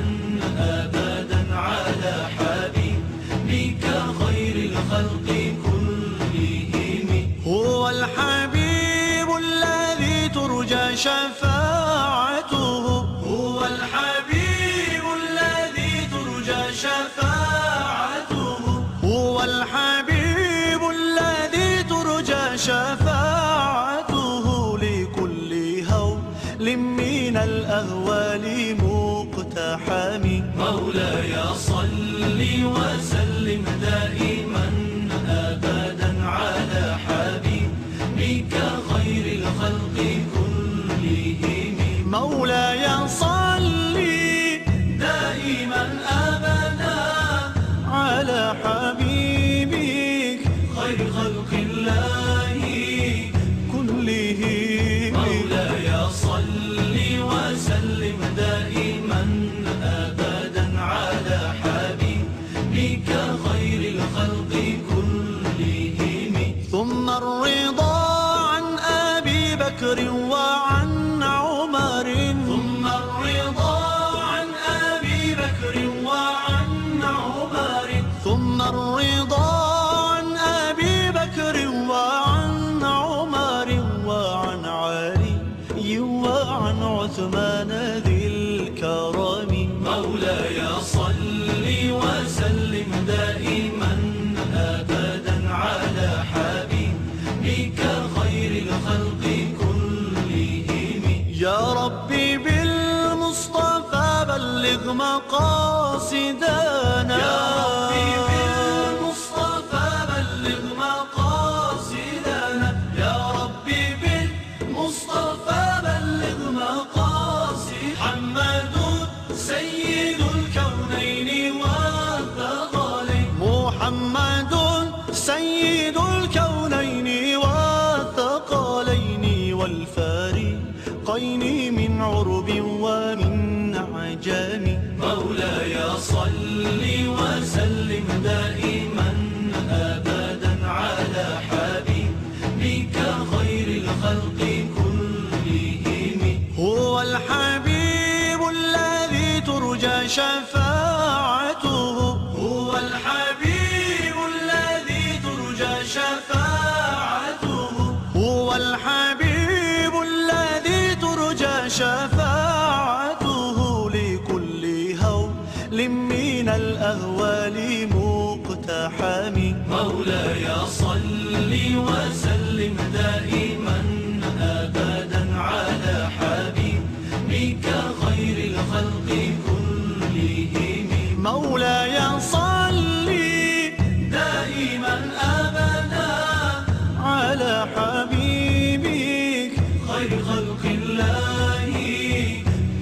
أبدا على حبيبك خير الخلق كلهم. هو الحبيب الذي ترجى شفاعته. هو الحبيب الذي ترجى شفاعته. هو الحبيب الذي ترجى شفاعته لكل هول من الأهوال مقتحم. مولاي صل وسلم دائما أبدا على حبيبك خير الخلق كلهم. مولاي صل دائما أبدا على حبيبك خير خلق الله كلهم. مولاي صل وسلم دائما أبدا على حبيبك خير الخلق كلهم. ثم الرضا عن أبي بكر وعن عمر. ثم الرضا عن أبي بكر وعن عمر. ثم الرضا عن أبي بكر وعن عمر وعن علي وعن عثمان ذي الكرم. مولاي صل وسلم دائما أبدا على حبيبك خير الخلق كلهم. يا ربي بالمصطفى بلغ مقاصدنا، يا ربي بالمصطفى بلغ مقاصدنا، يا ربي بالمصطفى بلغ مقاصدنا. محمد سيد الكونين والثقلين، محمد سيد الكونين والثقلين والفريقين من عرب ومن عجم. مولاي صل وسلم دائما أبدا على حبيبك خير الخلق كلهم. هو الحبيب الذي ترجى شفاعته، هو الحبيب الذي ترجى شفاعته، هو الحبيب الذي ترجى شفاعته لكل هول من الأهوال مقتحم. مولاي صل وسلم دائما أبدا على حبيبك خير الخلق كلهم. مولاي صل دائما أبدا على حبيبك خير خلق الله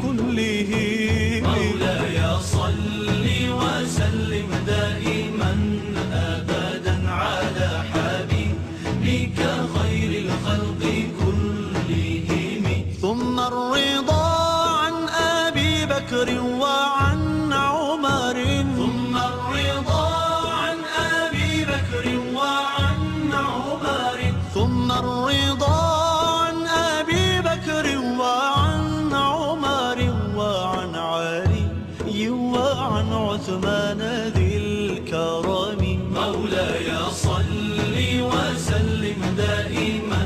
كلهم. مولاي صل وسلم دائما أبدا على حبيبك خير الخلق كلهم. ثم الرضا عن أبي بكر وعن عمر، ثم الرضا عن أبي بكر وعن عمر، ثم الرضا عن أبي بكر وعن عمر وعن علي وعن عثمان ذي الكرم. مولاي صل وسلم دائما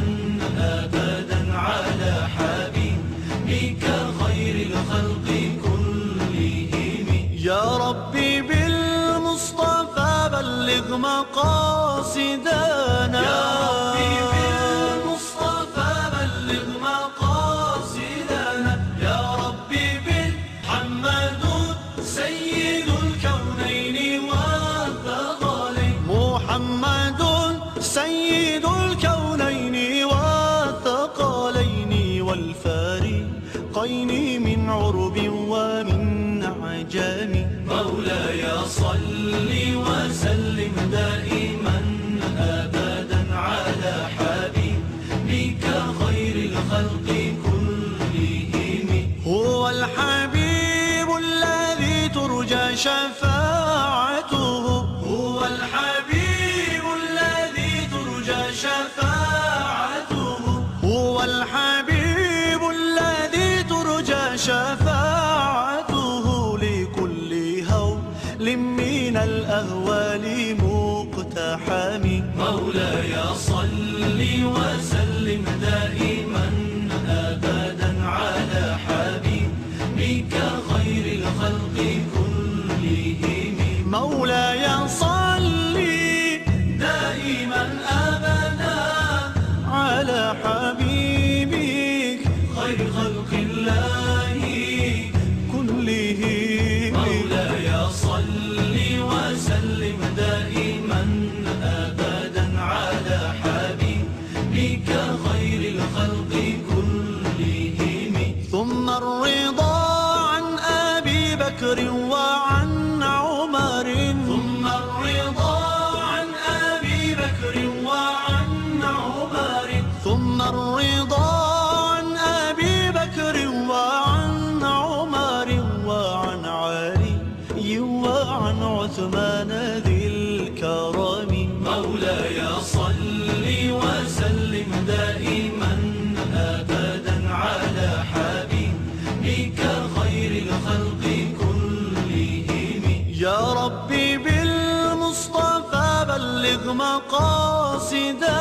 أبدا على حبيبك خير الخلق كلهم. يا ربي بالمصطفى بلغ مقاصدنا، يا ربي بالمصطفى بلغ مقاصدنا، يا ربي بالمحمد سيد الكونين والثقلين، محمد سيد الكونين والثقلين والفريقين من عرب ومن عجم. مولاي صل وسلم دائما أبدا على حبيبك خير الخلق كلهم. هو الحبيب الذي ترجى شفاعته، هو الحبيب الذي ترجى شفاعته، هو الحبيب الذي ترجى شفاعته لكل هول من الأهوال مقتحم. مولاي صل وسلم دائما أبدا على حبيبك خير الخلق كلهم. مولاي صل دائما أبدا على حبيبك خير خلق الله كلهم. مولاي صل وسلم دائما أبدا على حبيبك خير الخلق كلهم. ثم الرضا عن أبي بكر وعن عمر، ثم الرضا عن أبي بكر وعن عمر، ثم الرضا عن أبي بكر وعن عمر وعن علي وعن عثمان ذي الكرم. مولاي صل وسلم دائما أبدا على حبيبك خير الخلق كلهم. يا ربي بالمصطفى بلغ مقاصدنا،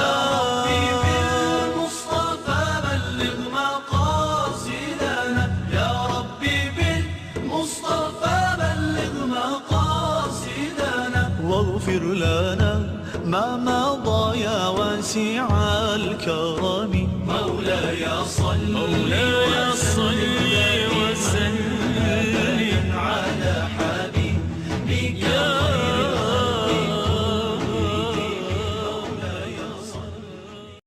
يا ربي بالمصطفى بلغ مقاصدنا، يا ربي بالمصطفى واسع الكرم مولاي صل وسلم على حبيبك